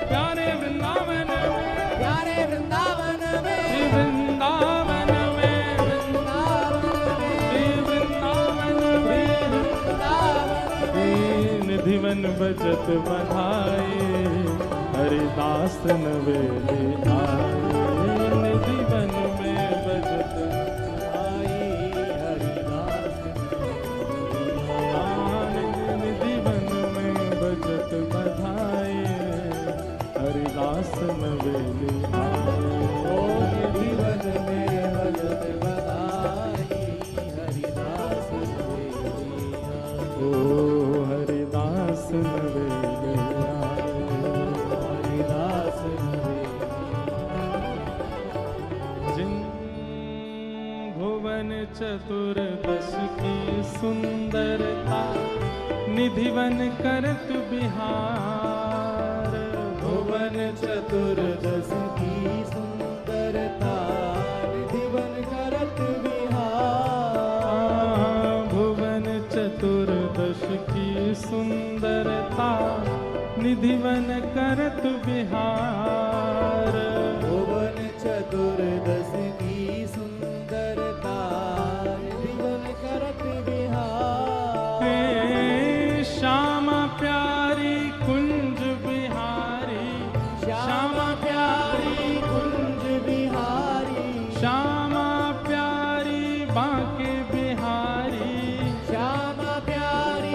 प्यारे वृंदावन में, प्यारे वृंदावन में, श्री वृंदावन में, वृंदावन में, श्री वृंदावन में, वृंदावन में, निधिवन बजत बधाई, हरिदास नवेली आई, निधिवन में बजत आई, हरिदास निधिवन में बजत बधाई, हरिदास नवेली आई, ओ निधि वन में भजत बधाई, हरिदास नवेली आई, ओ हरिदास नवेली आई। हरिदास नवेली जिन भुवन चतुर्दश की सुंदरता, निधिवन करत बिहार, भुवन चतुर्दश की सुंदरता, निधिवन करत बिहार, भुवन चतुर्दश की सुंदरता, निधिवन करत बिहार, भुवन चतुर्दश की सुंदरता, निधिवन करत बिहार, हे श्यामा प्यारी कुंज बिहारी, श्यामा प्यारी कुंज बिहारी, श्यामा प्यारी बांके बिहारी, श्यामा प्यारी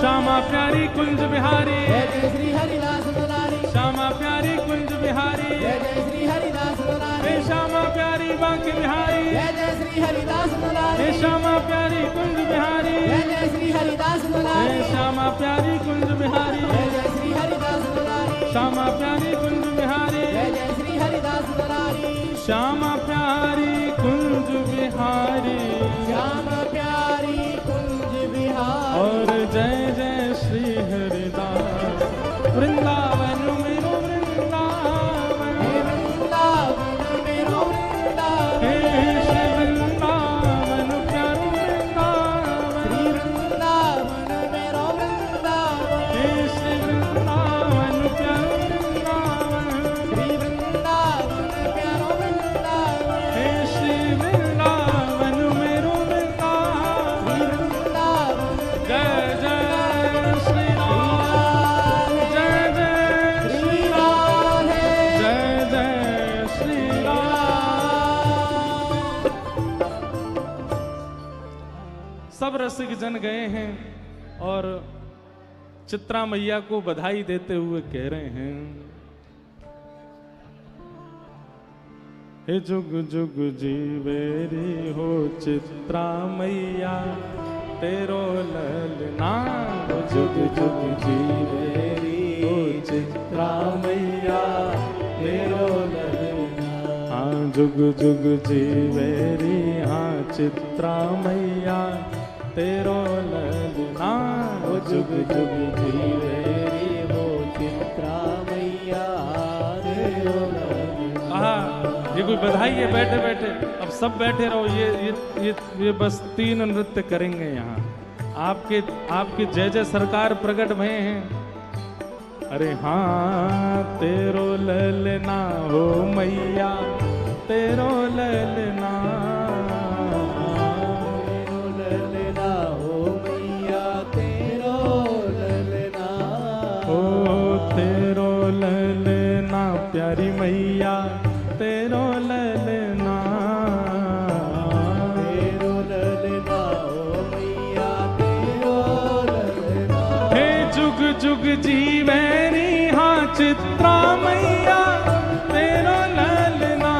श्यामा प्यारी कुंज बिहारी जय जय श्री हरिदास दुलारी श्यामा प्यारी कुंज बिहारी जय जय श्री हरिदास दुलारी हे श्यामा प्यारी बांके बिहारी जय जय श्री हरिदास दुलारी हे श्यामा प्यारी कुंज बिहारी जय जय श्री हरिदास दुलारी हे श्यामा प्यारी कुंज बिहारी जय जय श्री हरिदास दुलारी श्यामा प्यारी कुंज बिहारी जय जय श्री हरिदास दुलारी श्यामा प्यारी कुंज बिहारी श्याम प्यारी कुंज बिहारी और जय जय श्री हरिदास वृंदावन मेरो वृंदावन हे वृंदावन मेरो वृंदावन हे श्री वृंदावन प्यारो वृंदावन श्री वृंदावन मेरो वृंदावन हे श्री वृंदावन प्यारो वृंदावन श्री वृंदावन प्यारो वृंदावन हे श्री वृंदावन मेरो वृंदावन श्री वृंदावन जय जय श्री राम जय जय श्री राधे जय जय श्री राम। सब रसिक जन गए हैं और चित्रा मैया को बधाई देते हुए कह रहे हैं, हे जुग जुग जीवेरी हो चित्रा मैया तेरो ललना हो जुग जुग जीवेरी हो चित्रा मैया तेरो ललना। हाँ जुग जुग जीवेरी हाँ चित्रा मैया तेरो ललना हो जुग जुग जीवेरी हो चित्रा मैया तेरो ललना। ये कोई बधाई है बैठे बैठे, अब सब बैठे रहो। ये बस 3 नृत्य करेंगे यहाँ। आपके जय जय सरकार प्रकट भये हैं। अरे हाँ तेरो ललना हो मैया तेरो ललना तेरो ललना हो मैया तेरो ललना ओ तेरो ललना प्यारी मैया तेरो ललना तेरो ललना हो मैया तेरो ललना हे जुग जुग जीवैनी हाँ चित्रा मैया तेरो ललना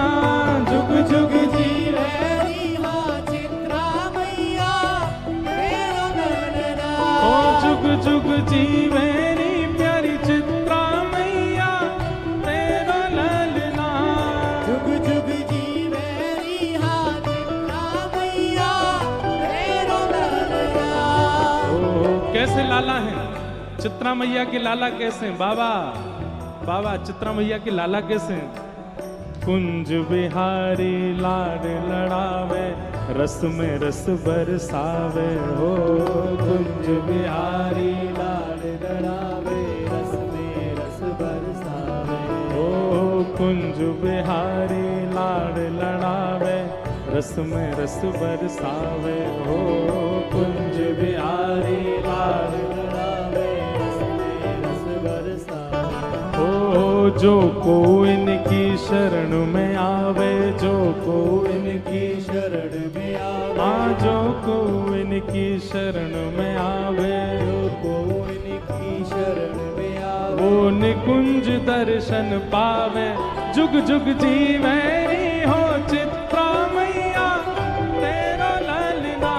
जुग जुग जीवेरी हाँ चित्रा मैया तेरो ललना ओ जुग जुग जीवैनी प्यारी चित्रा मैया तेरो ललना जुग जुग जीवेरी हाँ चित्रा मैया तेरो ललना ओ कैसे लाला हैं चित्रा मैया के लाला कैसे हैं? बाबा चित्रा मैया के लाला कैसे हैं? कुंज बिहारी लाड लड़ावे रस में रस बरसावे हो कुंज बिहारी लाड लड़ावे रस में रस बरसावे ओ कुंज बिहारी लाड लड़ावे रस में रस बरसावे हो कुंज बिहारी लाड लड़ावे रस में रस बरसावे ओ जो को इनकी शरण में आवे जो को इनकी शरण में आवे हाँ जो को इनकी शरण में आवे को इनकी शरण में आवे वो निकुंज दर्शन पावे जुग जुग जीवैनी हो चित्रा मैया तेरो ललना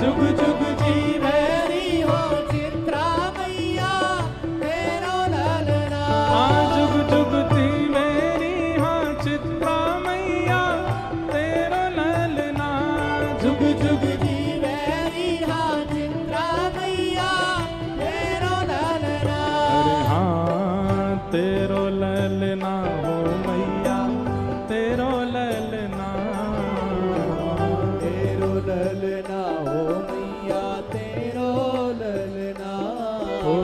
जुग जुग जीवेरी हो चित्रा मैया तेरो ललना हाँ जुग जुग जीवैनी हाँ चित्रा मैया तेरो ललना जुग जुग जीवेरी हाँ चित्रा मैया तेरो ललना अरे हाँ तेरो ललना हो मैया तेरो ललना तेरो ललना हो मैया तेरो ललना ओ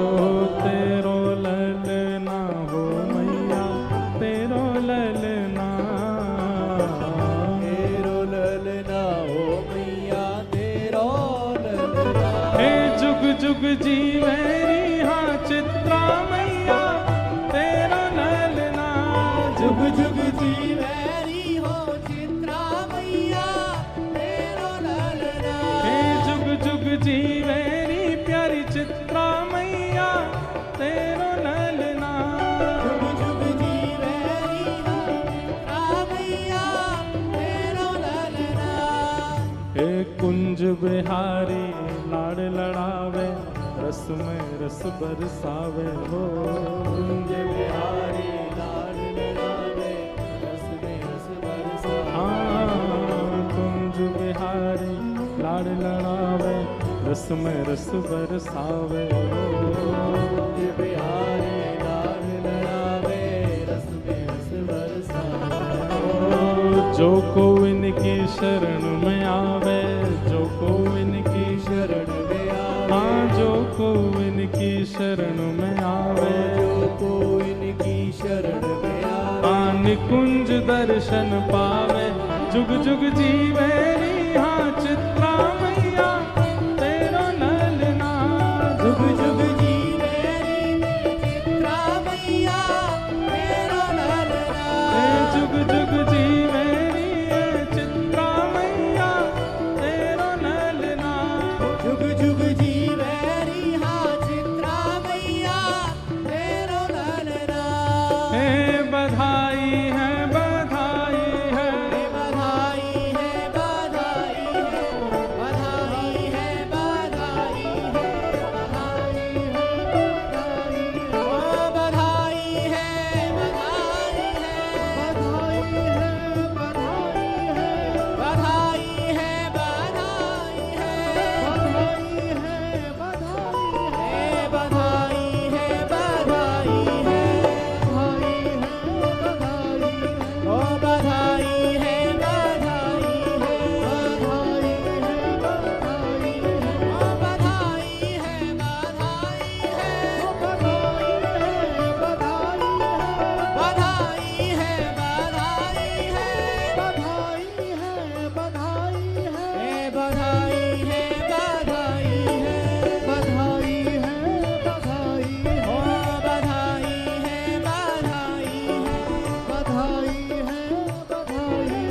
तेरो ललना हो मैया तेरो ललना तेरो ललना हो मैया तेरो ललना हे जुग जुग जीवैनी हाँ चित्रा मैया तेरो ललना जुग जुग जीवेरी हो चित्रा मैया तेरो ललना हे जुग जुग जीवैनी प्यारी चित्रा रस में रस बरसावे हो। कुंज बिहारी लाल लड़ावे, रस में रस बरसावे। हाँ, कुंज बिहारी लाड़ लड़ावे, रस में रस बरसावे हो। कुंज बिहारी लाल लड़ावे, रस में रस बरसावे हो। जो को इनकी शरण में आवे, जो को इनकी शरण में आवे, हाँ, जो को इनकी शरण में आवे, जो को इनकी शरण में आवे। हाँ, निकुंज दर्शन पावे, जुग जुग जीवे री। हाँ, चित्रा मैया तेरो ललना, जुग जुग जीवे री चित्रा मैया तेरो ललना। जुग जुग जीवे री चित्रा मैया तेरो ललना। जुग जुग जीवे री हाँ चित्रा मैया तेरो ललना। हे बधाई है, बधाई है, बधाई है, बधाई है, बधाई है, बधाई है, बधाई है, बधाई है, बधाई है, बधाई है, बधाई है, बधाई है, बधाई है, बधाई है, ओ बधाई है, बधाई है, बधाई है, बधाई है, ओ बधाई है, बधाई है, बधाई है, बधाई है, बधाई है, बधाई है, बधाई है, बधाई है, बधाई है, बधाई है, बधाई है, बधाई है, ओ बधाई है, बधाई है, बधाई है, बधाई है।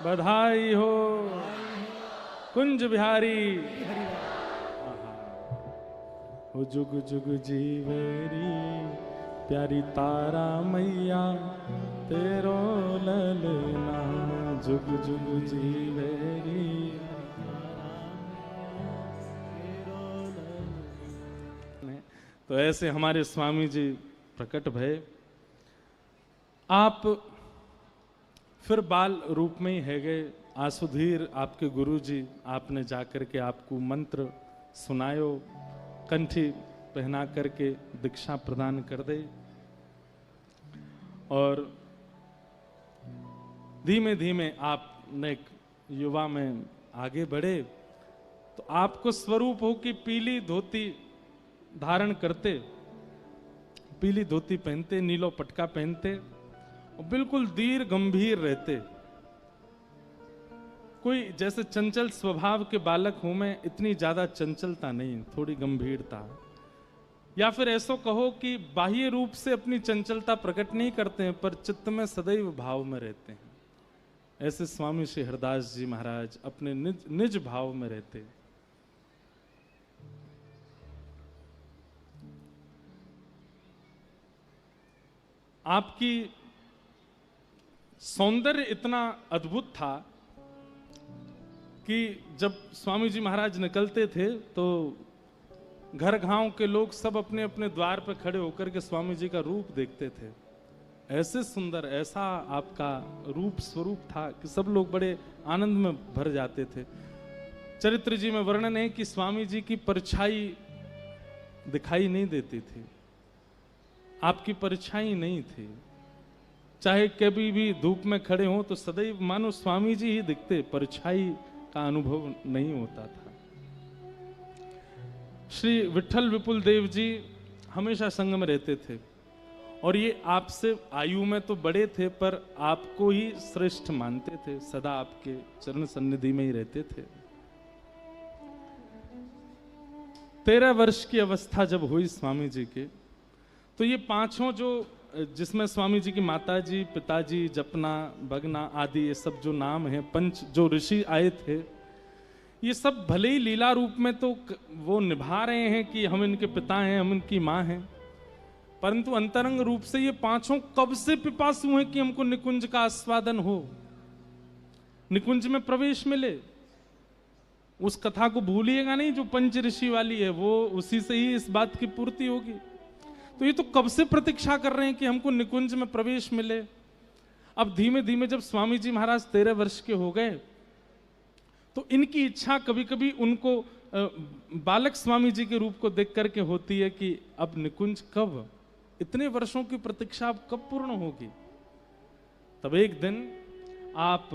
बधाई हो कुंज बिहारी। हो जुग जुग जीवेरी प्यारी तारा मैया तेरो ललना, जुग जुग जीवेरी तो ऐसे हमारे स्वामी जी प्रकट भय। आप फिर बाल रूप में ही है गए। आसुधीर आपके गुरु जी, आपने जाकर के आपको मंत्र सुनायो, कंठी पहना करके दीक्षा प्रदान कर दे। और धीमे धीमे आप नेक युवा में आगे बढ़े तो आपको स्वरूप हो कि पीली धोती धारण करते, पीली धोती पहनते, नीलो पटका पहनते और बिल्कुल धीर गंभीर रहते। कोई जैसे चंचल स्वभाव के बालक हूं मैं, इतनी ज्यादा चंचलता नहीं, थोड़ी गंभीरता। या फिर ऐसा कहो कि बाह्य रूप से अपनी चंचलता प्रकट नहीं करते हैं पर चित्त में सदैव भाव में रहते हैं। ऐसे स्वामी श्री हरदास जी महाराज अपने निज भाव में रहते। आपकी सौंदर्य इतना अद्भुत था कि जब स्वामी जी महाराज निकलते थे तो घर गांव के लोग सब अपने अपने द्वार पर खड़े होकर के स्वामी जी का रूप देखते थे। ऐसे सुंदर, ऐसा आपका रूप स्वरूप था कि सब लोग बड़े आनंद में भर जाते थे। चरित्र जी में वर्णन है कि स्वामी जी की परछाई दिखाई नहीं देती थी, आपकी परछाई नहीं थी। चाहे कभी भी धूप में खड़े हों तो सदैव मानो स्वामी जी ही दिखते, परछाई का अनुभव नहीं होता था। श्री विठल विपुल देव जी हमेशा संग में रहते थे और ये आपसे आयु में तो बड़े थे पर आपको ही श्रेष्ठ मानते थे, सदा आपके चरण सन्निधि में ही रहते थे। 13 वर्ष की अवस्था जब हुई स्वामी जी के, तो ये पांचों जो, जिसमें स्वामी जी की माता जी, पिताजी, जपना, भगना आदि ये सब जो नाम हैं, पंच जो ऋषि आए थे, ये सब भले ही लीला रूप में तो वो निभा रहे हैं कि हम इनके पिता हैं, हम इनकी माँ हैं, परंतु अंतरंग रूप से ये पांचों कब से पिपासु हैं कि हमको निकुंज का आस्वादन हो, निकुंज में प्रवेश मिले। उस कथा को भूलिएगा नहीं जो पंच ऋषि वाली है, वो उसी से ही इस बात की पूर्ति होगी। तो ये तो कब से प्रतीक्षा कर रहे हैं कि हमको निकुंज में प्रवेश मिले। अब धीमे धीमे जब स्वामी जी महाराज 13 वर्ष के हो गए तो इनकी इच्छा कभी कभी उनको बालक स्वामी जी के रूप को देख करके होती है कि अब निकुंज कब, इतने वर्षों की प्रतीक्षा अब कब पूर्ण होगी। तब एक दिन आप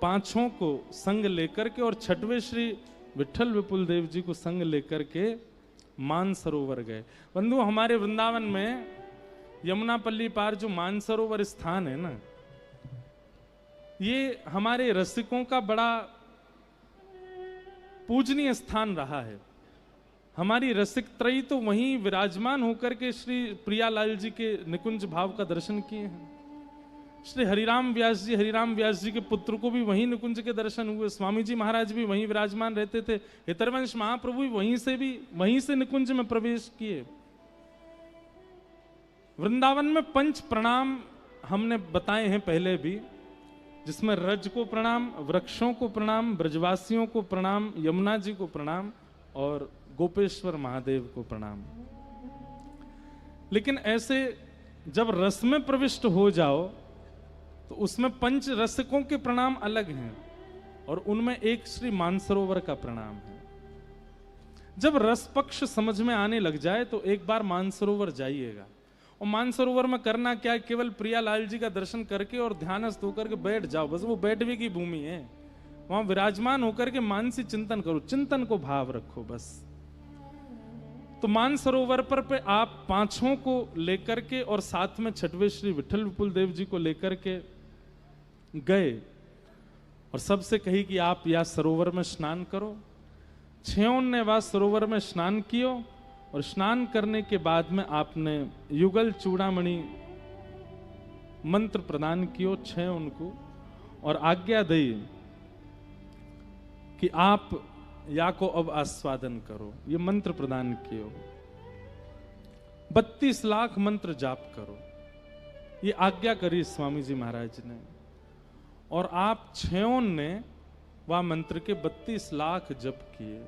पांचों को संग लेकर के और छठवें श्री विठल विपुल देव जी को संग लेकर के मानसरोवर गए। बंधु, हमारे वृंदावन में यमुनापल्ली पार जो मानसरोवर स्थान है ना, ये हमारे रसिकों का बड़ा पूजनीय स्थान रहा है। हमारी रसिक त्रयी तो वहीं विराजमान होकर के श्री प्रियालाल जी के निकुंज भाव का दर्शन किए हैं। श्री हरिराम व्यास जी के पुत्र को भी वहीं निकुंज के दर्शन हुए। स्वामी जी महाराज भी वहीं विराजमान रहते थे। हितरवंश महाप्रभु भी वहीं से निकुंज में प्रवेश किए। वृंदावन में पंच प्रणाम हमने बताए हैं पहले भी, जिसमें रज को प्रणाम, वृक्षों को प्रणाम, ब्रजवासियों को प्रणाम, यमुना जी को प्रणाम और गोपेश्वर महादेव को प्रणाम। लेकिन ऐसे जब रस में प्रविष्ट हो जाओ तो उसमें पंच रसिकों के प्रणाम अलग हैं और उनमें एक श्री मानसरोवर का प्रणाम है। जब रस पक्ष समझ में आने लग जाए तो एक बार मानसरोवर जाइएगा। और मानसरोवर में करना क्या है, केवल प्रियालाल जी का दर्शन करके और ध्यानस्थ होकर के बैठ जाओ, बस वो बैठने की भूमि है। वहां विराजमान होकर के मानसी चिंतन करो, चिंतन को भाव रखो बस। तो मानसरोवर पर पे आप पांचों को लेकर के और साथ में छठवें श्री विठल विपुल देव जी को लेकर के गए और सबसे कही कि आप या सरोवर में स्नान करो। छयों ने वह सरोवर में स्नान कियो और स्नान करने के बाद में आपने युगल चूड़ामणि मंत्र प्रदान कियो छह उनको और आज्ञा दी कि आप या को अब आस्वादन करो। ये मंत्र प्रदान कियो, 32 लाख मंत्र जाप करो, ये आज्ञा करी स्वामी जी महाराज ने। और आप छयों ने वह मंत्र के 32 लाख जप किए।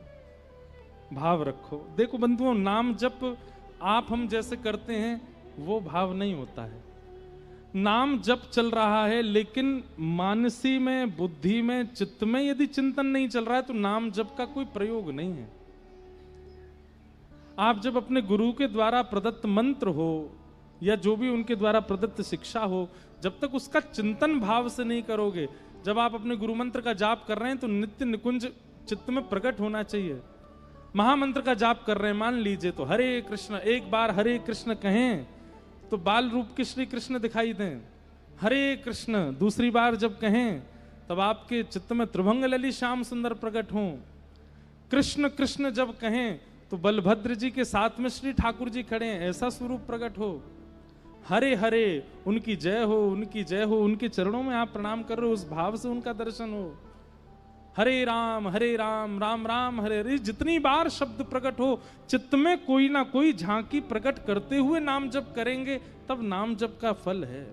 भाव रखो। देखो बंधुओं, नाम जप आप हम जैसे करते हैं वो भाव नहीं होता है। नाम जप चल रहा है, लेकिन मानसी में, बुद्धि में, चित्त में यदि चिंतन नहीं चल रहा है तो नाम जप का कोई प्रयोग नहीं है। आप जब अपने गुरु के द्वारा प्रदत्त मंत्र हो या जो भी उनके द्वारा प्रदत्त शिक्षा हो, जब तक उसका चिंतन भाव से नहीं करोगे, जब आप अपने गुरु मंत्र का जाप कर रहे हैं तो नित्य निकुंज चित्त में प्रकट होना चाहिए। महामंत्र का जाप कर रहे हैं मान लीजिए, तो हरे कृष्ण, एक बार हरे कृष्ण कहें तो बाल रूप के श्री कृष्ण दिखाई दें। हरे कृष्ण दूसरी बार जब कहें तब आपके चित्त में त्रिभंग लली श्याम सुंदर प्रकट हों। कृष्ण कृष्ण जब कहें तो बलभद्र जी के साथ में श्री ठाकुर जी खड़े हैं, ऐसा स्वरूप प्रकट हो। हरे हरे उनकी जय हो, उनकी जय हो, उनके चरणों में आप प्रणाम कर रहे हो, उस भाव से उनका दर्शन हो। हरे राम राम राम हरे हरे, जितनी बार शब्द प्रकट हो, चित्त में कोई ना कोई झांकी प्रकट करते हुए नाम जप करेंगे, तब नाम जप का फल है।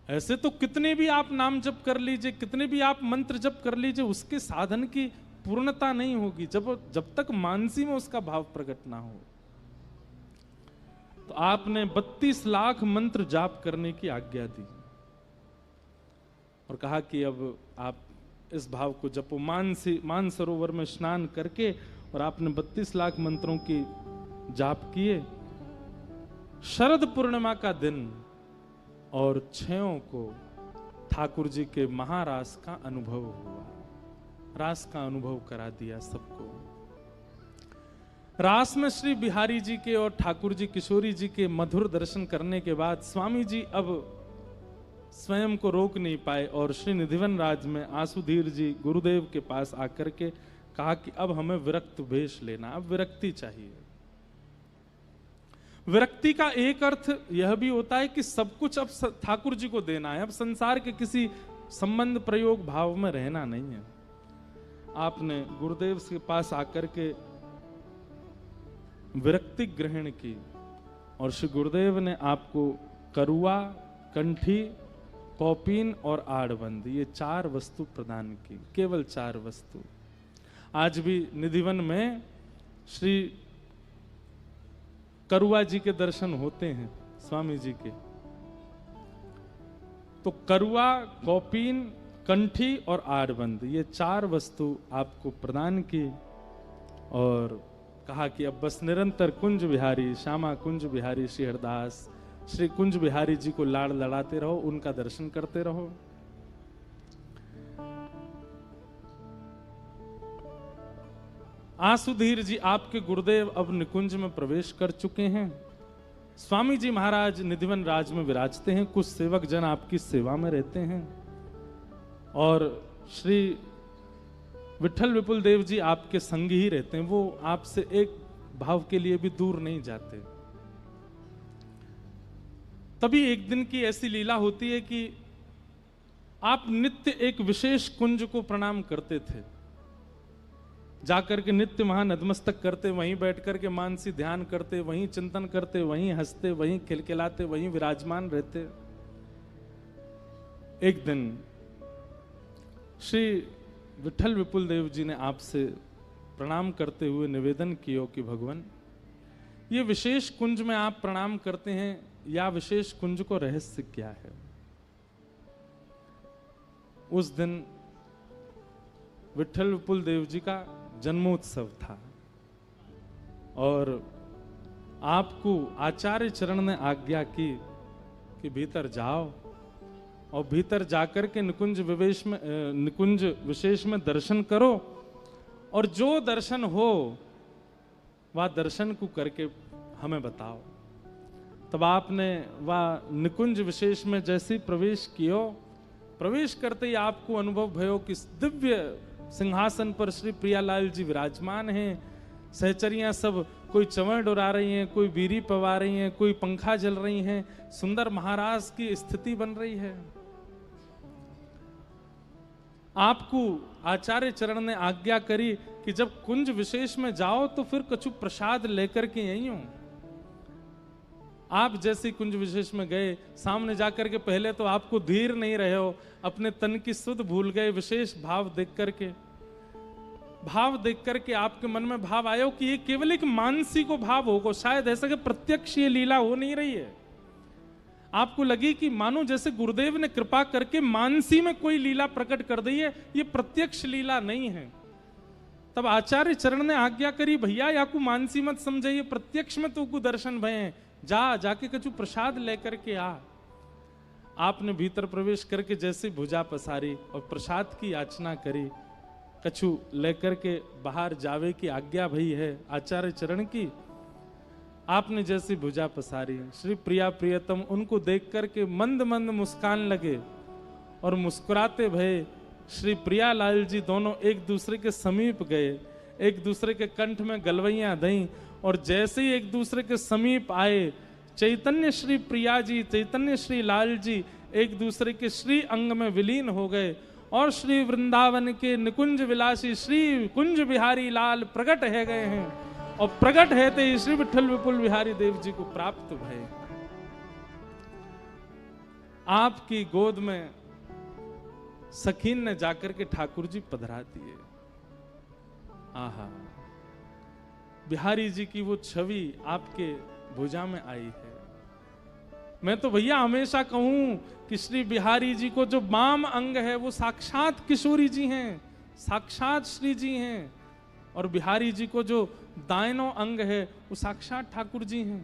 ऐसे तो कितने भी आप नाम जप कर लीजिए, कितने भी आप मंत्र जप कर लीजिए, उसके साधन की पूर्णता नहीं होगी जब तक मानसी में उसका भाव प्रकट ना हो। तो आपने 32 लाख मंत्र जाप करने की आज्ञा दी और कहा कि अब आप इस भाव को जपो। मान सरोवर में स्नान करके और आपने 32 लाख मंत्रों की जाप किए। शरद पूर्णिमा का दिन और 6 को ठाकुर जी के महारास का अनुभव हुआ। रास का अनुभव करा दिया सबको। रास में श्री बिहारी जी के और ठाकुर जी किशोरी जी के मधुर दर्शन करने के बाद स्वामी जी अब स्वयं को रोक नहीं पाए और श्री निधिवन राज में आसुधीर जी गुरुदेव के पास आकर के कहा कि अब हमें विरक्त वेश लेना, अब विरक्ति चाहिए। विरक्ति का एक अर्थ यह भी होता है कि सब कुछ अब ठाकुर जी को देना है, अब संसार के किसी संबंध प्रयोग भाव में रहना नहीं है। आपने गुरुदेव के पास आकर के विरक्ति ग्रहण की और श्री गुरुदेव ने आपको करुआ, कंठी, कौपीन और आड़बंद, ये 4 वस्तु प्रदान की, केवल 4 वस्तु। आज भी निधिवन में श्री करुआ जी के दर्शन होते हैं स्वामी जी के। तो करुआ, कौपीन, कंठी और आड़बंद, ये 4 वस्तु आपको प्रदान की और कहा कि अब बस निरंतर कुंज बिहारी, श्यामा कुंज बिहारी श्री हरदास, श्री कुंज बिहारी जी को लाड़ लड़ाते रहो, उनका दर्शन करते रहो। आसुधीर जी आपके गुरुदेव अब निकुंज में प्रवेश कर चुके हैं। स्वामी जी महाराज निधिवन राज में विराजते हैं, कुछ सेवक जन आपकी सेवा में रहते हैं और श्री विठल विपुल देव जी आपके संग ही रहते हैं, वो आपसे एक भाव के लिए भी दूर नहीं जाते। तभी एक दिन की ऐसी लीला होती है कि आप नित्य एक विशेष कुंज को प्रणाम करते थे, जाकर के नित्य वहां नतमस्तक करते, वहीं बैठ करके मानसी ध्यान करते, वहीं चिंतन करते, वहीं हंसते, वहीं खिलखिलाते, वहीं विराजमान रहते। एक दिन श्री विठल विपुल देव जी ने आपसे प्रणाम करते हुए निवेदन किया कि भगवान, ये विशेष कुंज में आप प्रणाम करते हैं, या विशेष कुंज को रहस्य क्या है? उस दिन विठल विपुल देव जी का जन्मोत्सव था और आपको आचार्य चरण ने आज्ञा की कि भीतर जाओ और भीतर जाकर के निकुंज विशेष में दर्शन करो और जो दर्शन हो वह दर्शन को करके हमें बताओ। तब आपने वह निकुंज विशेष में जैसे प्रवेश कियो, प्रवेश करते ही आपको अनुभव भयो कि दिव्य सिंहासन पर श्री प्रियालाल जी विराजमान हैं। सहचरियां सब कोई चंवर डुरा रही हैं, कोई बीरी पवा रही हैं, कोई पंखा जल रही हैं, सुंदर महाराज की स्थिति बन रही है। आपको आचार्य चरण ने आज्ञा करी कि जब कुंज विशेष में जाओ तो फिर कछु प्रसाद लेकर के यहीं हो। आप जैसे कुंज विशेष में गए, सामने जाकर के पहले तो आपको धीर नहीं रहे हो, अपने तन की सुध भूल गए विशेष भाव देख करके। भाव देख करके आपके मन में भाव आया हो कि ये केवल एक मानसी को भाव होगा, शायद ऐसा कि प्रत्यक्ष ये लीला हो नहीं रही है। आपको लगी कि मानो जैसे गुरुदेव ने कृपा करके मानसी में कोई लीला प्रकट कर दी है, ये प्रत्यक्ष लीला नहीं है। तब आचार्य चरण ने आज्ञा करी, भैया याकू मानसी मत समझे, ये प्रत्यक्ष में तो दर्शन भय, जाके कछु प्रसाद लेकर के आ। आपने भीतर प्रवेश करके जैसे भुजा पसारी और प्रसाद की याचना करी, कछु लेकर के बाहर जावे की आज्ञा भई है आचार्य चरण की। आपने जैसी भुजा पसारी, श्री प्रिया प्रियतम उनको देख करके मंद मंद मुस्कान लगे और मुस्कुराते भये श्री प्रियालाल जी दोनों एक दूसरे के समीप गए, एक दूसरे के कंठ में गलवैयां दईं और जैसे ही एक दूसरे के समीप आए, चैतन्य श्री प्रिया जी, चैतन्य श्री लाल जी एक दूसरे के श्री अंग में विलीन हो गए और श्री वृंदावन के निकुंज विलासी श्री कुंज बिहारी लाल प्रकट है गए हैं और प्रकट है ते श्री विठल विपुल बिहारी देव जी को प्राप्त भय। आपकी गोद में सखीन ने जाकर के ठाकुर जी पधरा दिए। आहा, बिहारी जी की वो छवि आपके भुजा में आई है। मैं तो भैया हमेशा कहूं कि श्री बिहारी जी को जो वाम अंग है वो साक्षात किशोरी जी हैं, साक्षात श्री जी हैं, और बिहारी जी को जो दाहिनो अंग है वो साक्षात ठाकुर जी हैं।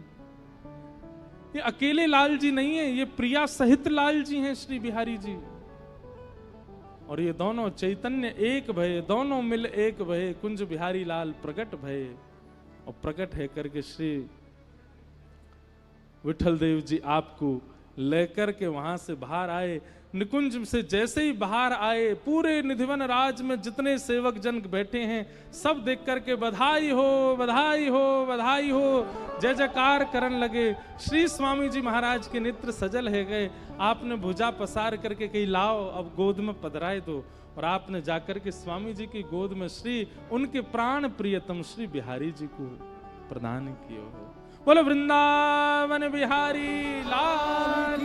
ये अकेले लाल जी नहीं है, ये प्रिया सहित लाल जी हैं श्री बिहारी जी। और ये दोनों चैतन्य एक भये, दोनों मिल एक भये, कुंज बिहारी लाल प्रकट भये। और प्रकट है करके श्री विठल देव जी आपको लेकर के वहां से बाहर आए। निकुंज से जैसे ही बाहर आए, पूरे निधिवन राज में जितने सेवक जन बैठे हैं सब देख करके बधाई हो, बधाई हो, बधाई हो, जय जयकार करने लगे। श्री स्वामी जी महाराज के नेत्र सजल है गए। आपने भुजा पसार करके कही लाओ अब गोद में पधराए दो, और आपने जाकर के स्वामी जी की गोद में श्री उनके प्राण प्रियतम श्री बिहारी जी को प्रदान किए हो। बोलो वृंदावन बिहारी लाल,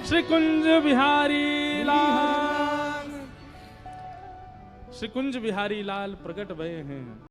श्री कुंज बिहारी लाल, श्री कुंज बिहारी लाल प्रकट भये हैं।